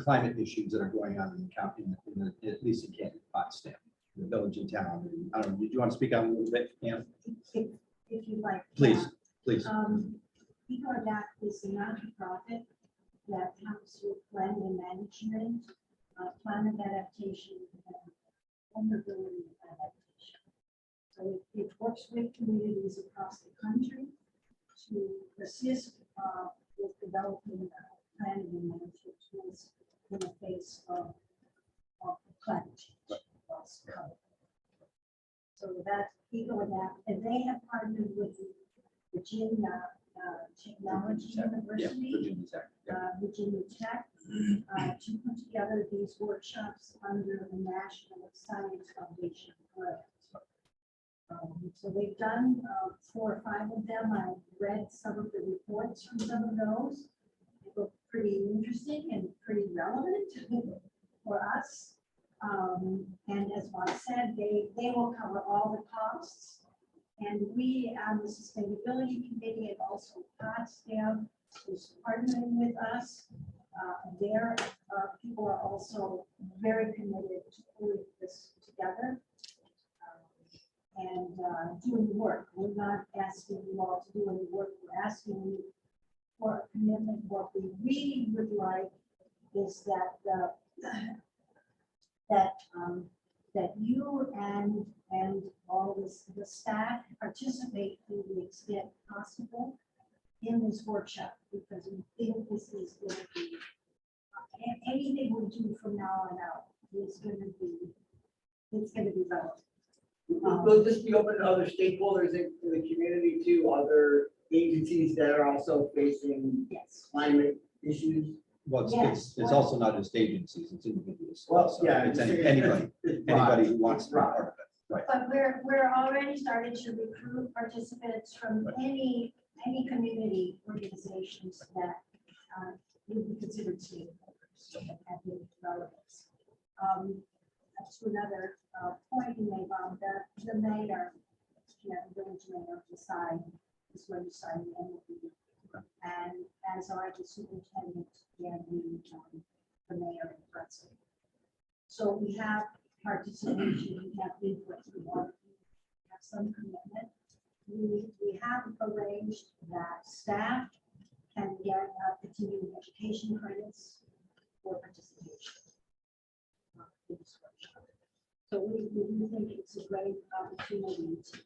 climate issues that are going on in the county, at least in Canton, Potsdam, the village and town. And I don't know, do you want to speak on it a little bit, Pam? If you'd like. Please, please. EcoAdapt is a non-profit that helps with planning and management, climate adaptation, and vulnerability adaptation. So it works with communities across the country to assist with developing planning and management tools in the face of climate change. So that EcoAdapt, and they have partnered with the Virginia Technology University, Virginia Tech, to put together these workshops under the National Science Foundation grant. So they've done 4 or 5 of them. I've read some of the reports from some of those. They look pretty interesting and pretty relevant for us. And as Bob said, they will cover all the costs. And we on the Sustainability Committee and also Potsdam is partnering with us. Their people are also very committed to putting this together and doing the work. We're not asking you all to do any work. We're asking you for a commitment. What we really would like is that that you and all the staff participate to the extent possible in this workshop, because we think this is going to be anything we do from now on out is going to be relevant. Will this be open to other stakeholders in the community, to other agencies that are also facing climate issues? Well, it's also not just agencies, it's individuals. Well, So yeah, it's it's anybody who wants to be part of it. Right. But we're already starting to recruit participants from any community organizations that would be considered stakeholders and have the relevance. To another point you made on the mayor, the village mayor decide is when you sign the MOU. And as are the superintendent and the mayor and president. So we have participation, we have input, we have some commitment. We have arranged that staff can get continuing education credits for participation. So we think it's a great opportunity to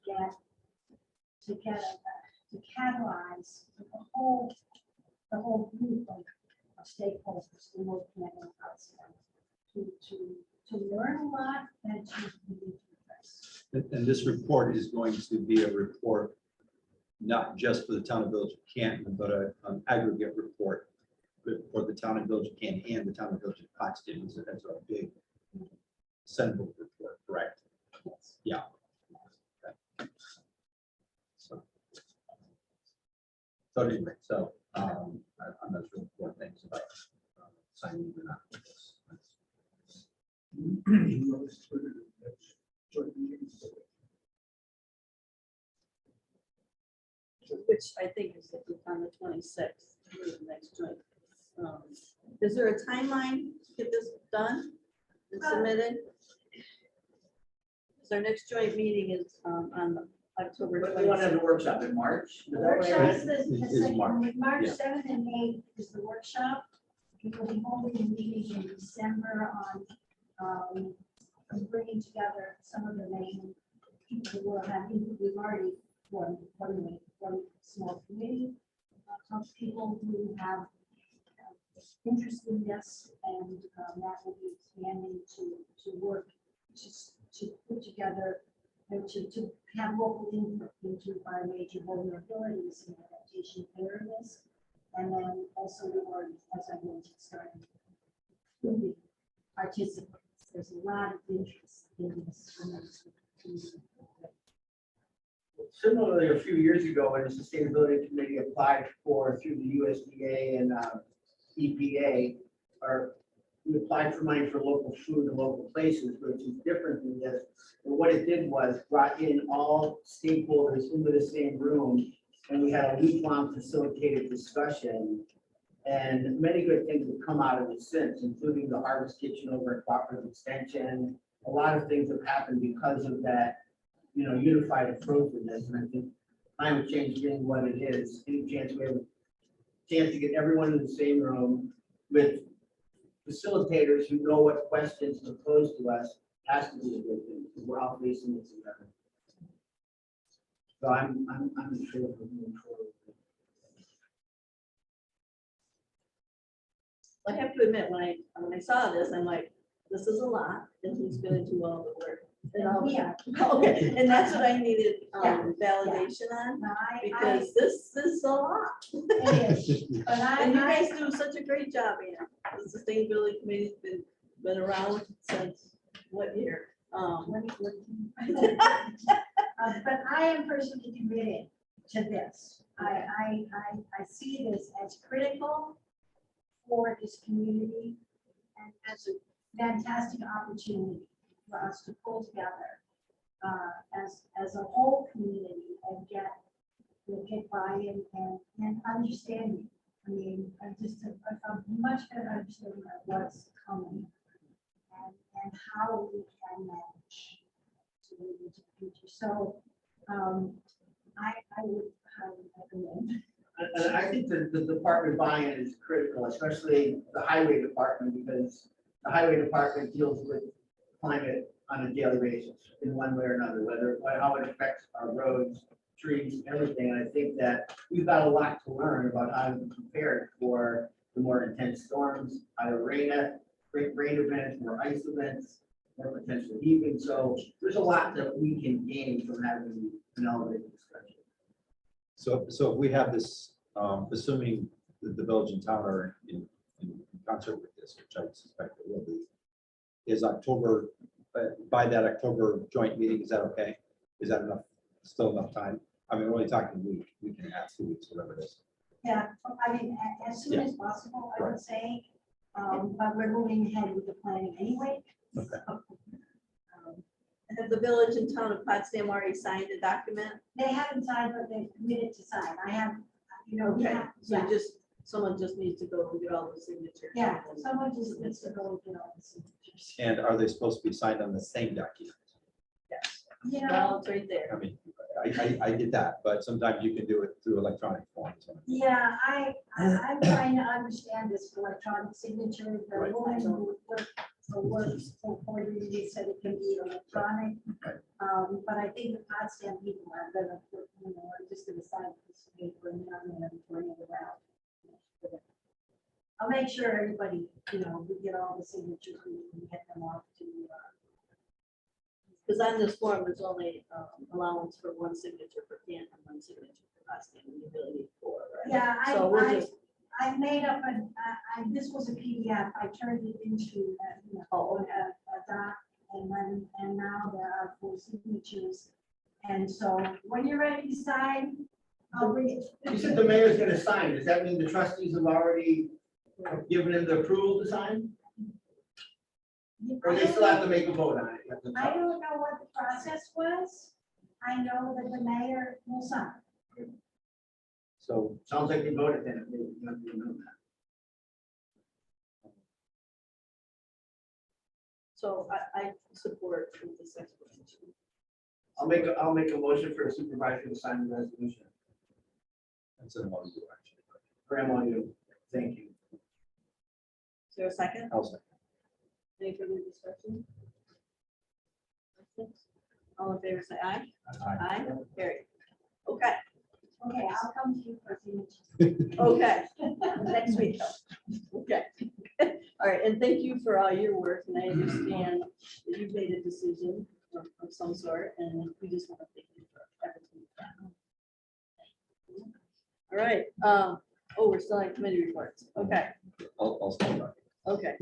catalyze the whole group of stakeholders in North Canton to learn a lot and to progress. And this report is going to be a report not just for the town of Village of Canton, but an aggregate report for the town and village of Canton and the town and village of Potsdam, that's a big central report, correct? Yeah. Okay. So anyway, so I'm not sure what things about signing or not. Which I think is on the 26th, the next joint. Is there a timeline to get this done and submitted? So our next joint meeting is on October But we want to have 26th. the workshop in March. The workshop is Is March, March yeah. 7th and 8th is the workshop. We will be holding a meeting in December on bringing together some of the main people who will have, we've already formed one small committee of people who have interest in this, and that will be expanding to work, to put together and to have local input into our major vulnerabilities and adaptation areas. And then also we've already, as I mentioned, started recruiting participants. There's a lot of interest in this. Similarly, a few years ago, when the Sustainability Committee applied for, through the USDA and EPA, or we applied for money for local food and local places, which is different than this. But what it did was brought in all stakeholders into the same room, and we had a week-long facilitated discussion. And many good things have come out of it since, including the Harvest Kitchen over at Cooperative Extension. A lot of things have happened because of that, unified approach in this. And I think climate change being what it is, any chance we have a chance to get everyone in the same room with facilitators who know what questions to pose to us has to be a good thing, because we're all facing this together. So I'm in favor of moving forward. I have to admit, when I saw this, I'm like, this is a lot, and who's gonna do all the work? And all Yeah. Okay, and that's what I needed Yeah. Validation on, Now, because this is a lot. it is, but And you I, guys do such a great job, Ann. The Sustainability Committee's been around since what year? 2014. But I am personally committed to this. I see this as critical for this community and as a fantastic opportunity for us to pull together as a whole community and get buy-in and understanding. I mean, I just a much better understanding of what's coming and how we can manage to move into the future. So I would highly recommend. And I think that the department buy-in is critical, especially the highway department, because the highway department deals with climate on a daily basis in one way or another, how it affects our roads, trees, everything. And I think that we've got a lot to learn about how to be prepared for the more intense storms, how to rain events, more ice events, more potential heaving. So there's a lot that we can gain from having an elevated discussion. So if we have this, assuming that the village and town are in concert with this, which I suspect it will be, is October, by that October joint meeting, is that okay? Is that enough, still enough time? I mean, we're only talking we can have 2 weeks, whatever it is. Yeah, I mean, as soon as possible, I would say, but we're moving ahead with the planning anyway. Okay. Have the village and town of Potsdam already signed a document? They haven't signed, but they've committed to sign. I have, we Okay, have- so yeah, someone just needs to go and get all the signatures. yeah, someone just needs to go get all the signatures. And are they supposed to be signed on the same document? You know, Well, it's right there. I mean, I did that, but sometimes you can do it through electronic forms. yeah, I'm trying to understand this electronic signature. The Right. woman who works for you said it can be electronic. But I think the Potsdam people are gonna, are just gonna sign this paper and then I'm gonna bring it around. I'll make sure everybody, we get all the signatures, we get them off to, Because on this form, there's only allowance for one signature for Canton, one signature for Potsdam, and the ability for, right? yeah, So we'll just, I made up this was a PDF. I turned it into a doc, and now there are 4 signatures. And so when you're ready to sign, I'll bring it. You said the mayor's gonna sign. Does that mean the trustees have already given him the approval to sign? Or they still have to make a vote on it? I don't know what the process was. I know that the mayor will sign. So Sounds like they voted then. If they don't even know that. So I support this explanation. I'll make a motion for a supervisor to sign the resolution. that's an MOU actually. For MOU. Thank you. Is there a second? I'll say. Any further discussion? All in favor, say aye. Aye, carried. Okay, Okay, I'll come to you for signature. okay, next week. Though. Okay. All right, and thank you for all your work, and I understand that you've made a decision of some sort, and we just want to thank you for everything. you've done. All right, oh, we're still on committee reports. Okay, I'll stand by. okay.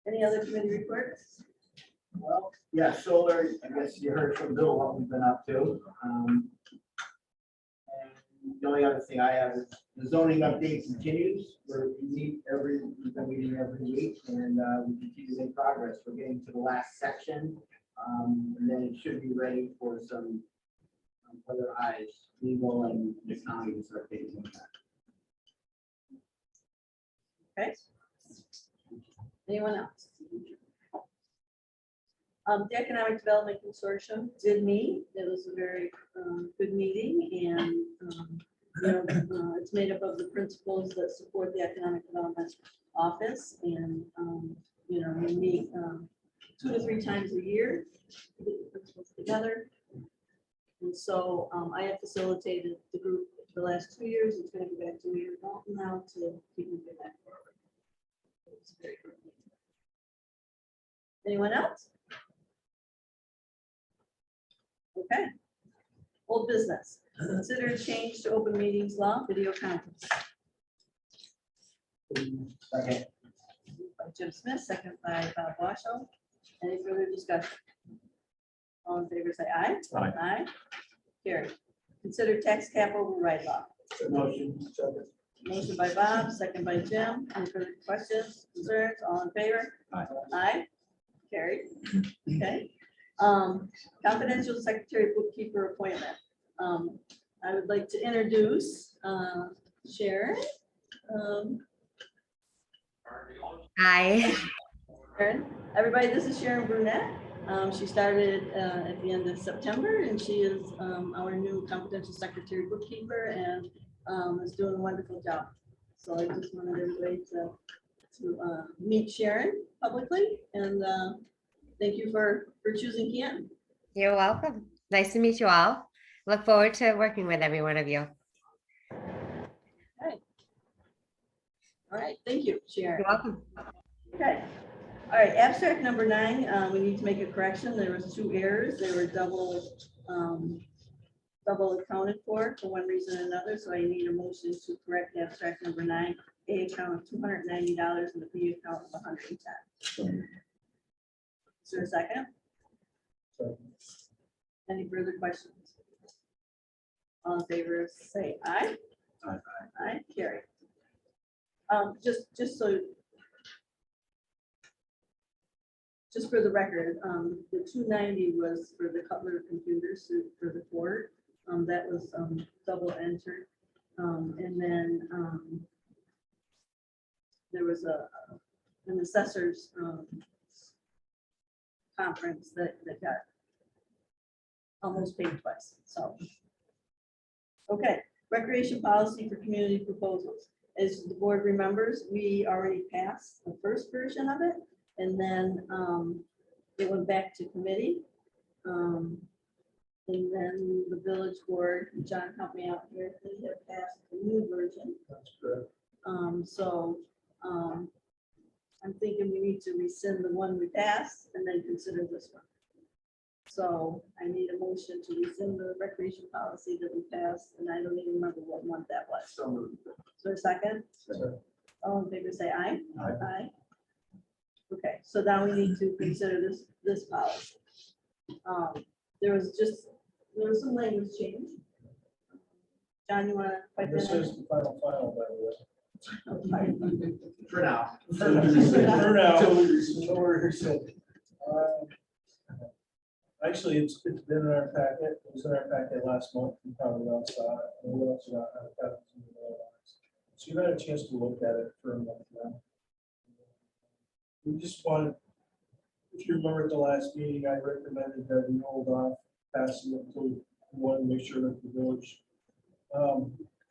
Any other committee reports? Well, yeah, solar, I guess you heard from Bill what we've been up to. And the only other thing I have is the zoning update continues. We've been meeting every week, and we continue to make progress. We're getting to the last section. And then it should be ready for some other eyes, legal and the county to start taking impact. Okay. Anyone else? The Economic Development Consortium did meet. It was a very good meeting, and it's made up of the principals that support the Economic Development Office, and we meet 2 to 3 times a year to get the principals together. And so I have facilitated the group the last 2 years. It's going to go back to Mayor Dalton now to keep moving that forward. It's very good. Anyone else? Okay. Old business. Consider change to open meetings law, video conference. Okay. By Jim Smith, second by Bob Washoe. Any further discussion? All in favor, say aye. Aye. Aye. Carried. Consider tax cap override law. Motion. Motion by Bob, second by Jim. Any further questions, concerns? All in favor? Aye. Aye. Carried. Okay. Confidential secretary bookkeeper appointment. I would like to introduce Sharon. Hi. Sharon. Everybody, this is Sharon Brunette. She started at the end of September, and she is our new confidential secretary bookkeeper, and is doing a wonderful job. So I just wanted everybody to meet Sharon publicly, and thank you for choosing Canton. You're welcome. Nice to meet you all. Look forward to working with every one of you. All right, thank you, Sharon. You're welcome. Okay. All right, abstract number 9, we need to make a correction. There was 2 errors. They were double accounted for one reason or another. So I need a motion to correct abstract number 9, A account of $290 and the B account of $110. Is there a second? Any further questions? All in favor, say aye. Aye. Aye, carry. Just for the record, the 290 was for the Cutler computers for the court. That was double entered. And then there was an assessor's conference that got almost paid twice. So, okay, recreation policy for community proposals. As the board remembers, we already passed the first version of it, and then it went back to committee. And then the village board, John helped me out here, they have passed the new version. That's correct. I'm thinking we need to rescind the one we passed and then consider this one. So I need a motion to rescind the recreation policy that we passed, and I don't even remember what month that was. So moved. Is there a second? All in favor, say aye. Aye. Okay, so now we need to consider this policy. There was some language change. John, you want to fight This that? is the final, by the way. For now. For now. Until we're rescinded. Actually, it's been in our packet. It was in our packet last month. You probably all saw it. And we also got our packets in the mail. So you had a chance to look at it for a month now. We just wanted, if you remember at the last meeting, I recommended that we hold off passing it until we wanted to make sure that the village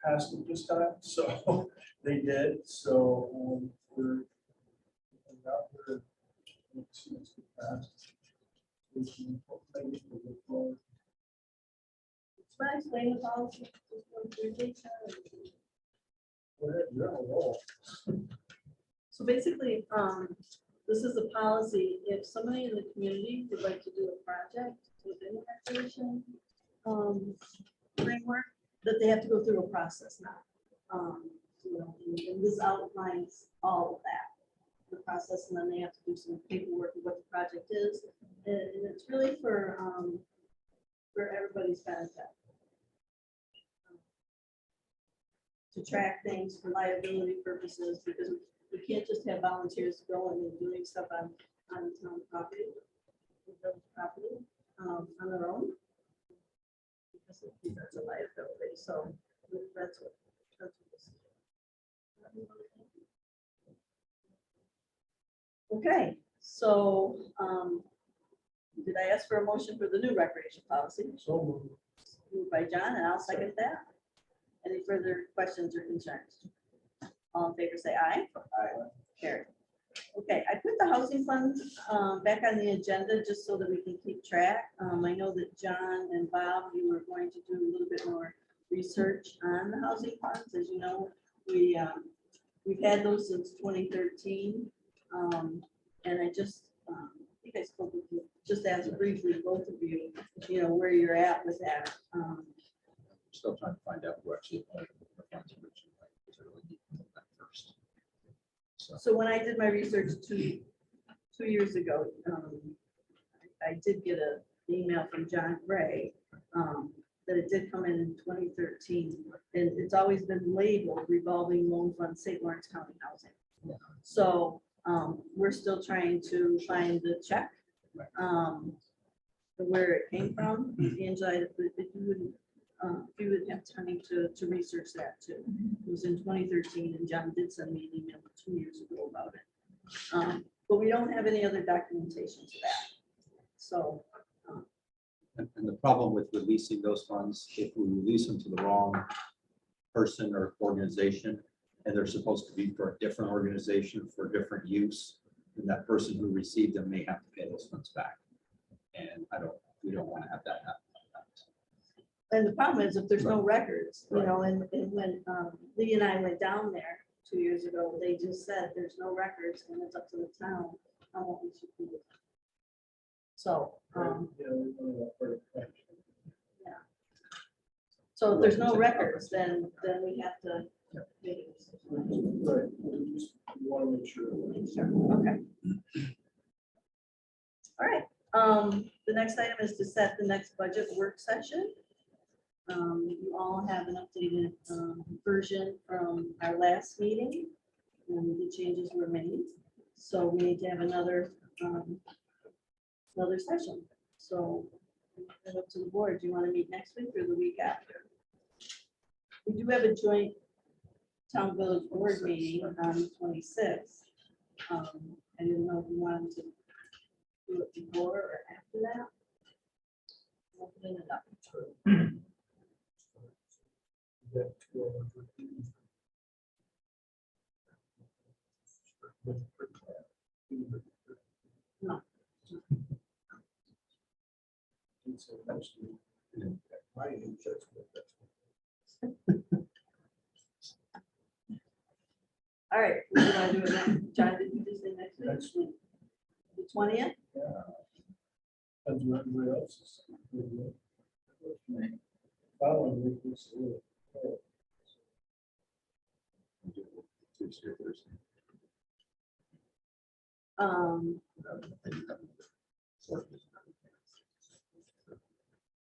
passed it this time. So they did. So we're out there. Let's see what's passed. Can I explain the policy? Just one briefly? So basically, this is a policy, if somebody in the community would like to do a project within the recreation framework, that they have to go through a process now. You know, and this outlines all of that, the process, and then they have to do some paperwork of what the project is. And it's really for everybody's benefit. To track things for liability purposes, because we can't just have volunteers going and doing stuff on town property, village property, on their own. Because that's a liability, so that's what this is. Okay, so, did I ask for a motion for the new recreation policy? So Moved by John, and I'll second that. Any further questions or concerns? All in favor, say aye. Aye. Carried. Okay, I put the housing fund back on the agenda just so that we can keep track. I know that John and Bob, you were going to do a little bit more research on the housing funds. As you know, we've had those since 2013. And I just, I think I spoke with you, just asked briefly, both of you, you know, where you're at with that. Still trying to find out who actually applied for the funds originally, because I really need to know that first. So when I did my research two years ago, I did get an email from John Gray that it did come in 2013, and it's always been labeled revolving loan fund, St. Lawrence County Housing. So we're still trying to find the check, where it came from. Angela, if you would have time to research that too. It was in 2013, and John did send me an email 2 years ago about it. But we don't have any other documentation to that. So. And the problem with releasing those funds, if we release them to the wrong person or organization, and they're supposed to be for a different organization for different use, then that person who received them may have to pay those funds back. And we don't want to have that happen. And the problem is if there's no records, you know, and when Lee and I went down there 2 years ago, they just said there's no records and it's up to the town on what we should do. So, yeah. So if there's no records, then we have to. Make a decision. right, we just want to make sure. Okay. All right, the next item is to set the next budget work session. You all have an updated version from our last meeting, and the changes were made. So we need to have another session. So it's up to the board. Do you want to meet next week or the week after? We do have a joint town village board meeting on the 26th. I didn't know if you wanted to do it before or after that. Opening it up. No. All right, we want to do it next. John, did you just say next week? The 20th? Depends what everybody else is. Following week is Tuesday, Thursday.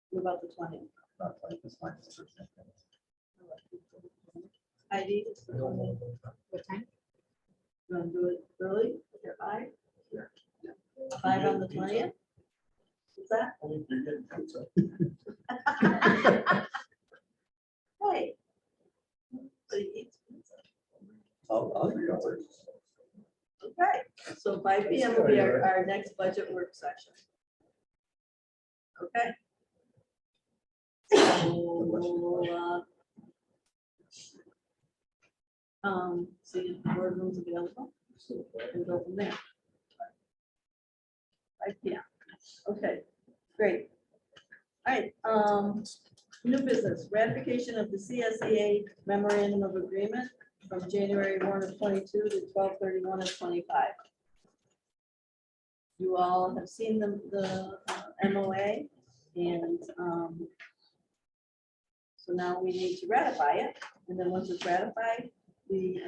What about the 20th? Not like this line is Thursday. ID, What time? you want to do it early? At 5? Yeah. 5 on the 20th? Is that? only if you're getting pizza. Hey. So you eat pizza. I'll agree on it. Okay, so 5 PM will be our next budget work session. Okay. So, see if the boardroom's available. And go from there. 5 PM. Okay, great. All right, new business, ratification of the CSEA memorandum of agreement from January 1 of 22 to 12/31 of 25. You all have seen the MOA, and so now we need to ratify it, and then once it's ratified, the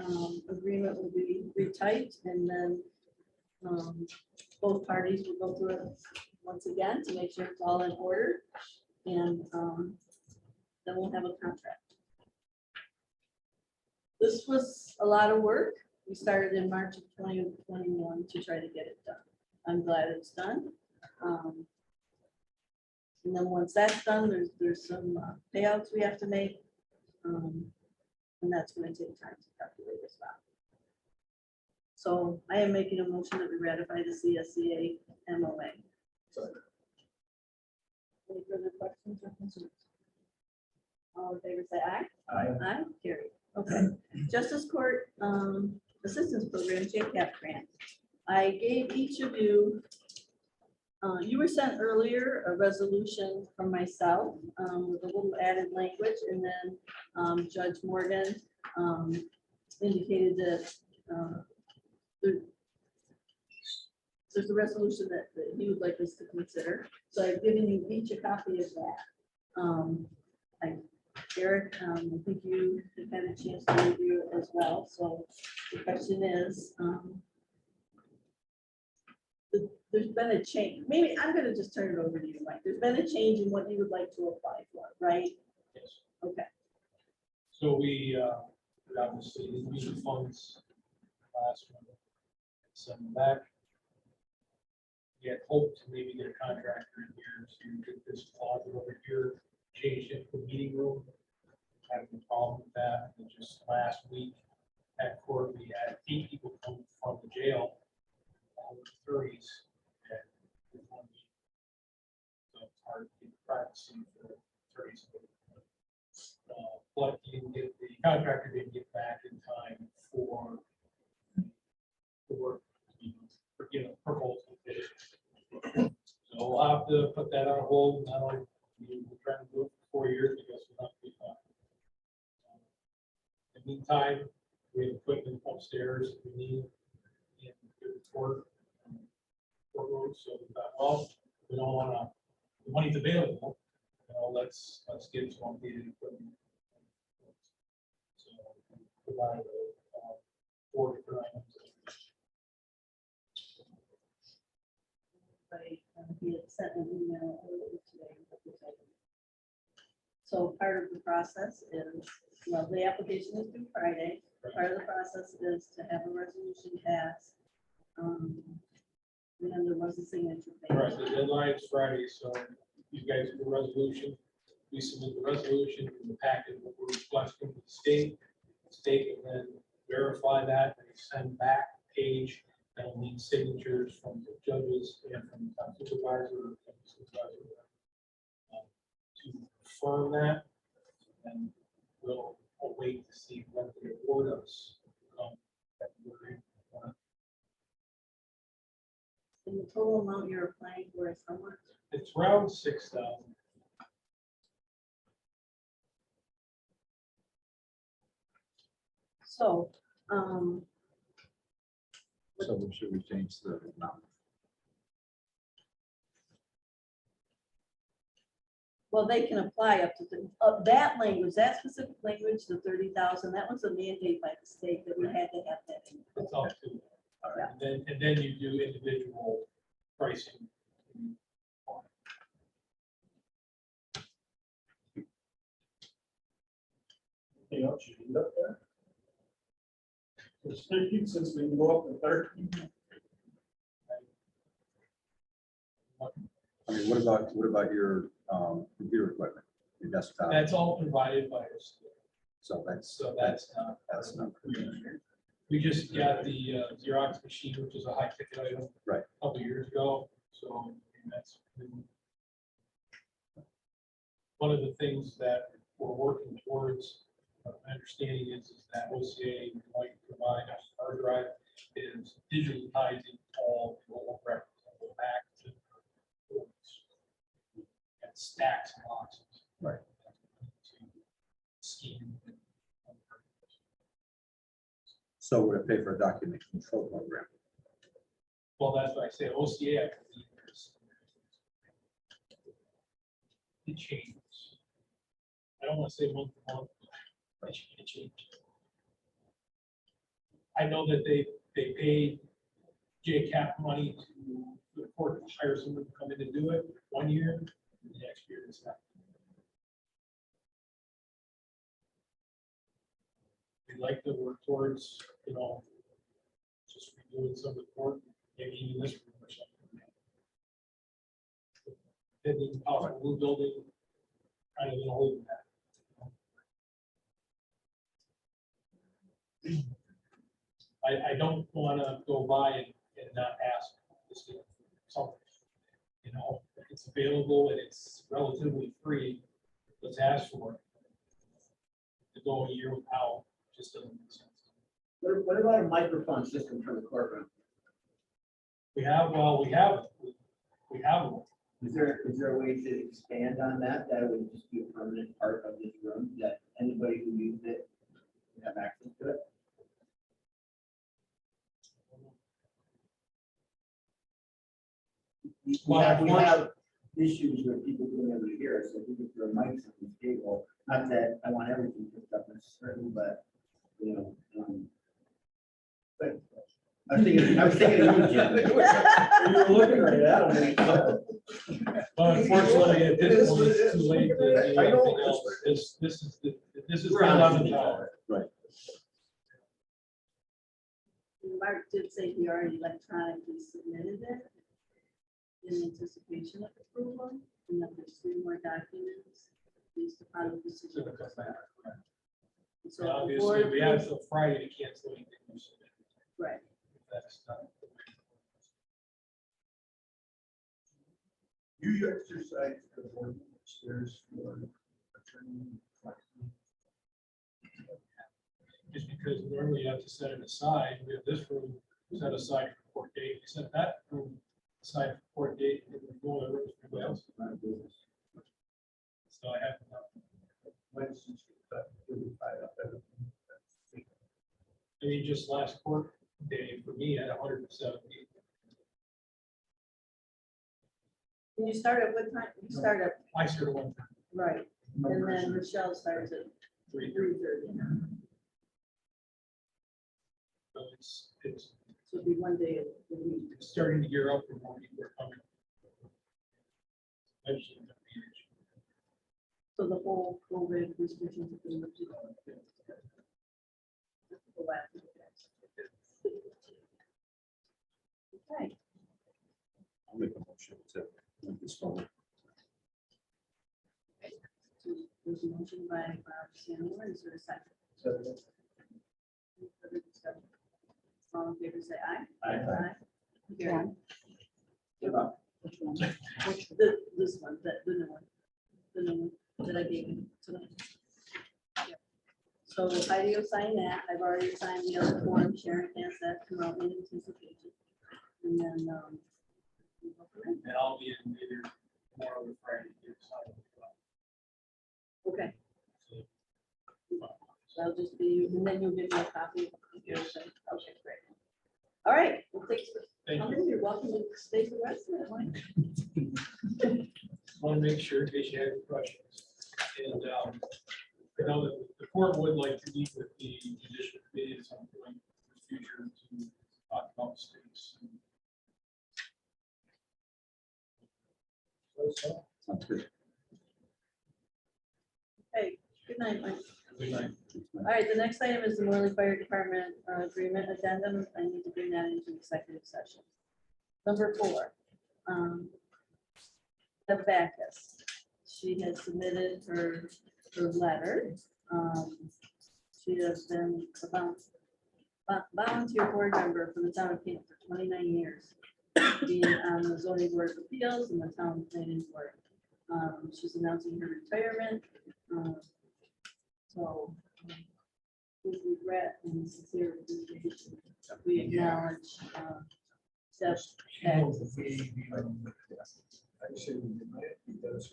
agreement will be retyped, and then both parties will go through it once again to make sure it's all in order, and then we'll have a contract. This was a lot of work. We started in March of 2021 to try to get it done. I'm glad it's done. And then once that's done, there's some payouts we have to make. And that's going to take time to calculate as well. So I am making a motion that we ratify the CSEA MOA. Any further questions or concerns? All in favor, say aye. Aye. Aye, carried. Okay. Justice Court Assistance Program, JCAP grant. I gave each of you, you were sent earlier a resolution from myself with a little added language, and then Judge Morgan indicated that there's a resolution that he would like us to consider. So I've given you each a copy of that. Eric, I think you have had a chance to review it as well. So the question is, there's been a change. Maybe I'm going to just turn it over to you, Mike. There's been a change in what you would like to apply for, right? Yes. Okay. So we obviously didn't use the funds last one. Send them back. We had hoped to maybe get a contractor in here to get this closet over here changed into the meeting room. Having a problem with that. And just last week at court, we had 8 people come from the jail, all in the 30s. And with one meeting. So it's hard to get privacy for 30s. But you didn't get, the contractor didn't get back in time for the work, proposal. So we'll have to put that on hold now. We're trying to do it for 4 years, I guess we'll have to be fine. In the meantime, we have equipment upstairs if we need in the court road. So we thought, well, we don't want to, the money's available. Let's get some updated equipment. So provide 4 different items. He had sent an email earlier today. So part of the process is, well, the application is due Friday. Part of the process is to have a resolution passed. And then there was a signature page. Right, the deadline is Friday, so you guys do the resolution. We submit the resolution in the packet that we're requesting to the state. The state will then verify that and send back a page that will need signatures from the judges and from the town supervisor to confirm that. And we'll wait to see what they award us. And the total amount you're applying for is how much? It's around 6,000. So, So should we change the amount? Well, they can apply up to, that language, that specific language, the 30,000, that was a mandate by the state that we had to have that. in. That's all too. Yeah. And then you do individual pricing. Anything else you need up there? Since we can go up to 13. I mean, what about your computer equipment, your desktop? That's all provided by us. So that's not. We just got the Xerox machine, which is a high ticket item. Right. A couple years ago, so that's one of the things that we're working towards. My understanding is that OCA might provide a hard drive is digitizing all the old records and go back to the and stacks and boxes. Right. Scheme. So would it pay for a document control program? Well, that's what I say, OCA, I believe, it changes. I don't want to say month to month, but it changes. I know that they paid JCAP money to the court to hire someone to come in and do it 1 year, and the next year it's not. We'd like to work towards, just redoing some of the court, maybe even this room or something. Then the possible blue building, kind of in a hold that. I don't want to go by and not ask this something. If it's available and it's relatively free, let's ask for it. To go a year without just doesn't make sense. What about a microphone system for the courtroom? We have one. Is there a way to expand on that? That it would just be a permanent part of this room, that anybody who uses it would have access to it? We have issues with people being able to hear us, so we could throw mics on this table. Not that I want everything picked up necessarily, but, but I was thinking of you, Jim. You were looking right at him. Well, unfortunately, at this point, it's too late to do I know. anything else. This is not on the tower. Right. Mark did say he already electronically submitted it in anticipation of approval, and that there's 3 more documents. These are part of the decision. So the Obviously, board we have approves- till Friday to cancel anything. we submit. Right. That's not. You exercise the board upstairs for attorney. Just because normally you have to set it aside, we have this room set aside for court date, we set that room aside for court date, and we're going over to everybody else. So I have, I mean, just last court day for me at 170. And you start at what time? You start at, I started one time, right, and then Michelle starts at 3:30. 3:30. So it's So it'll be 1 day of the week. starting to gear up for more people are coming. Eventually, it'll be an issue. So the whole COVID restrictions have been lifted. Okay, I'll make a motion to move this forward. so there's a motion by Bob Sandler, is there a second? Any further discussion? All in favor, say aye. Aye. Carried. Give up. Which one? This one, the new one that I gave you tonight. Yep. So Heidi will sign that. I've already signed the other form. Sharon has that tomorrow in anticipation. And then, we'll go from there. And I'll be in either tomorrow or Friday. Okay, So, that'll just be, and then you'll give me a copy. Yes. Okay, great. All right, well, thanks for Thank you. coming. You're welcome to stay for the rest of it. Mike. Want to make sure in case you have any questions. And I know that the court would like to meet with the judicial committee at some point in the future to talk about the states. So, Sounds good. Hey, good night, Mike. good night. All right, the next item is the Morley Fire Department agreement addendum. I need to bring that into executive session. Number 4. The Backus. She has submitted her letter. She has been a volunteer board member for the town of Canton for 29 years, being on the zoning board of appeals and the town planning board. She's announcing her retirement. So with regret and sincere appreciation, we acknowledge Steph's She knows the fee, Actually, it might be those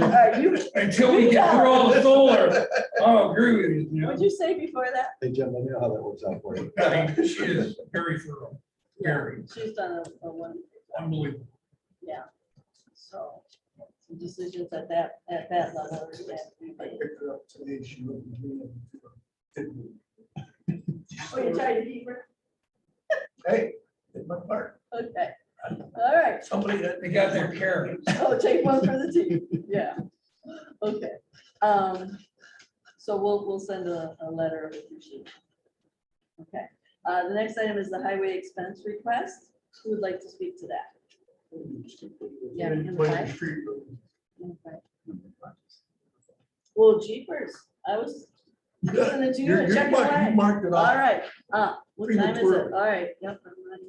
All right, you, until we get through all the solar. I'll agree with you. you know. what'd you say before that? Hey, Jim, let me know how that works out for you. I mean, she is very thorough, very She's done a one, unbelievable. yeah. So some decisions at that level that we I made. picked her up today, she looked at me and. Oh, you tried to keep her? Hey, did my part. Okay, all right. Somebody that. They got their carrots. Oh, take one for the team, yeah. Okay, so we'll send a letter of appreciation. Okay, the next item is the highway expense request. Who would like to speak to that? Yeah, in the five? Okay. Well, jeepers, I was listening to you and checking away. Marked it All off. right, what time is it? Premature. All right, yep. I'm ready.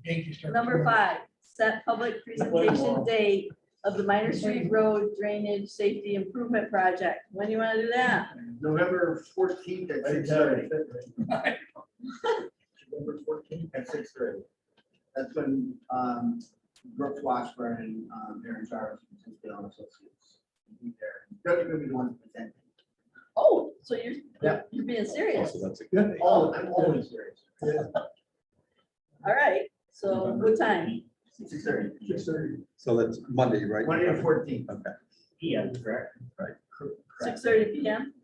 Yankees start Number tomorrow. 5, set public presentation date of the Minor Street Road Drainage Safety Improvement Project. When do you want to do that? November 14th at 6:30. November 14th. At 6:30. That's when Brooks Washburn and Aaron Jarvis from Tisdale Associates will be there. They're going to be the ones presenting. Oh, so Yeah. you're being serious. So that's a good. I'm always serious. Yeah, All right, so what time? 6:30. 6:30. So that's Monday, right? Monday the 14th. Okay. PM, correct? 6:30 PM?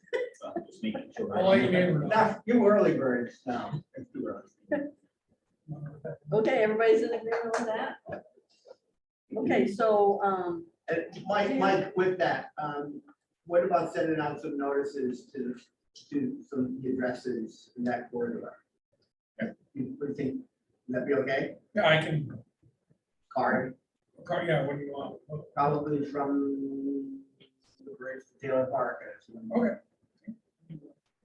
So just making sure. I'll let you know. Not you early birds. No, it's too early. Okay, everybody's in agreement with that? Okay, so, And Mike, with that, what about sending out some notices to some of the addresses in that corridor? Yeah. What do you think? Would that be okay? Yeah, I can, Card, yeah, what do you want? probably from the bridge to Taylor Park. Okay.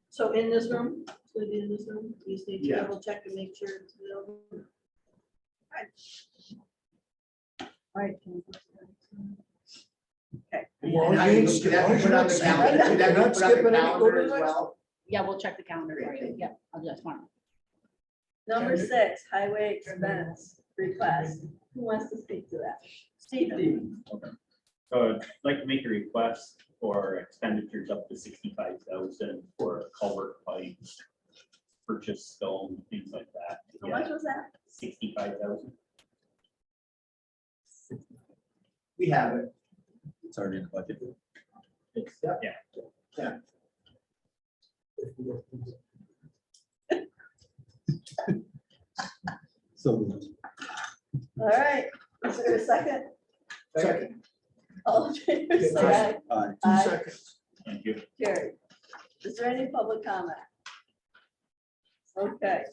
so in this room, it's gonna be in this room, you just need to Yeah. double check and make sure it's available. All right. Okay. Well, And I you can ain't put that on the skipping- calendar. you're That can not put on the skipping any calendar quarter as next? well. Yeah, we'll check the calendar for you. Yeah, I'll do that tomorrow. Number 6, highway expense request. Who wants to speak to that? Stephen. So I'd like to make a request for expenditures up to 65,000 for culvert pipe, purchase stone, things like that. How much was that? 65,000. We have it. It's already in the budget. It's, Yep. yeah. So All right, is there a second? Second. All in favor, say aye. 2 Aye. seconds. Thank you. Carried. Is there any public comment? Okay,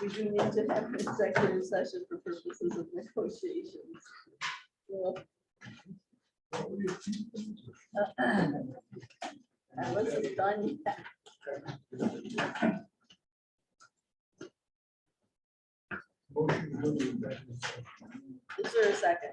we do need to have an executive session for purposes of negotiations. Well, I wasn't done yet. Motion to go to executive session. Is there a second?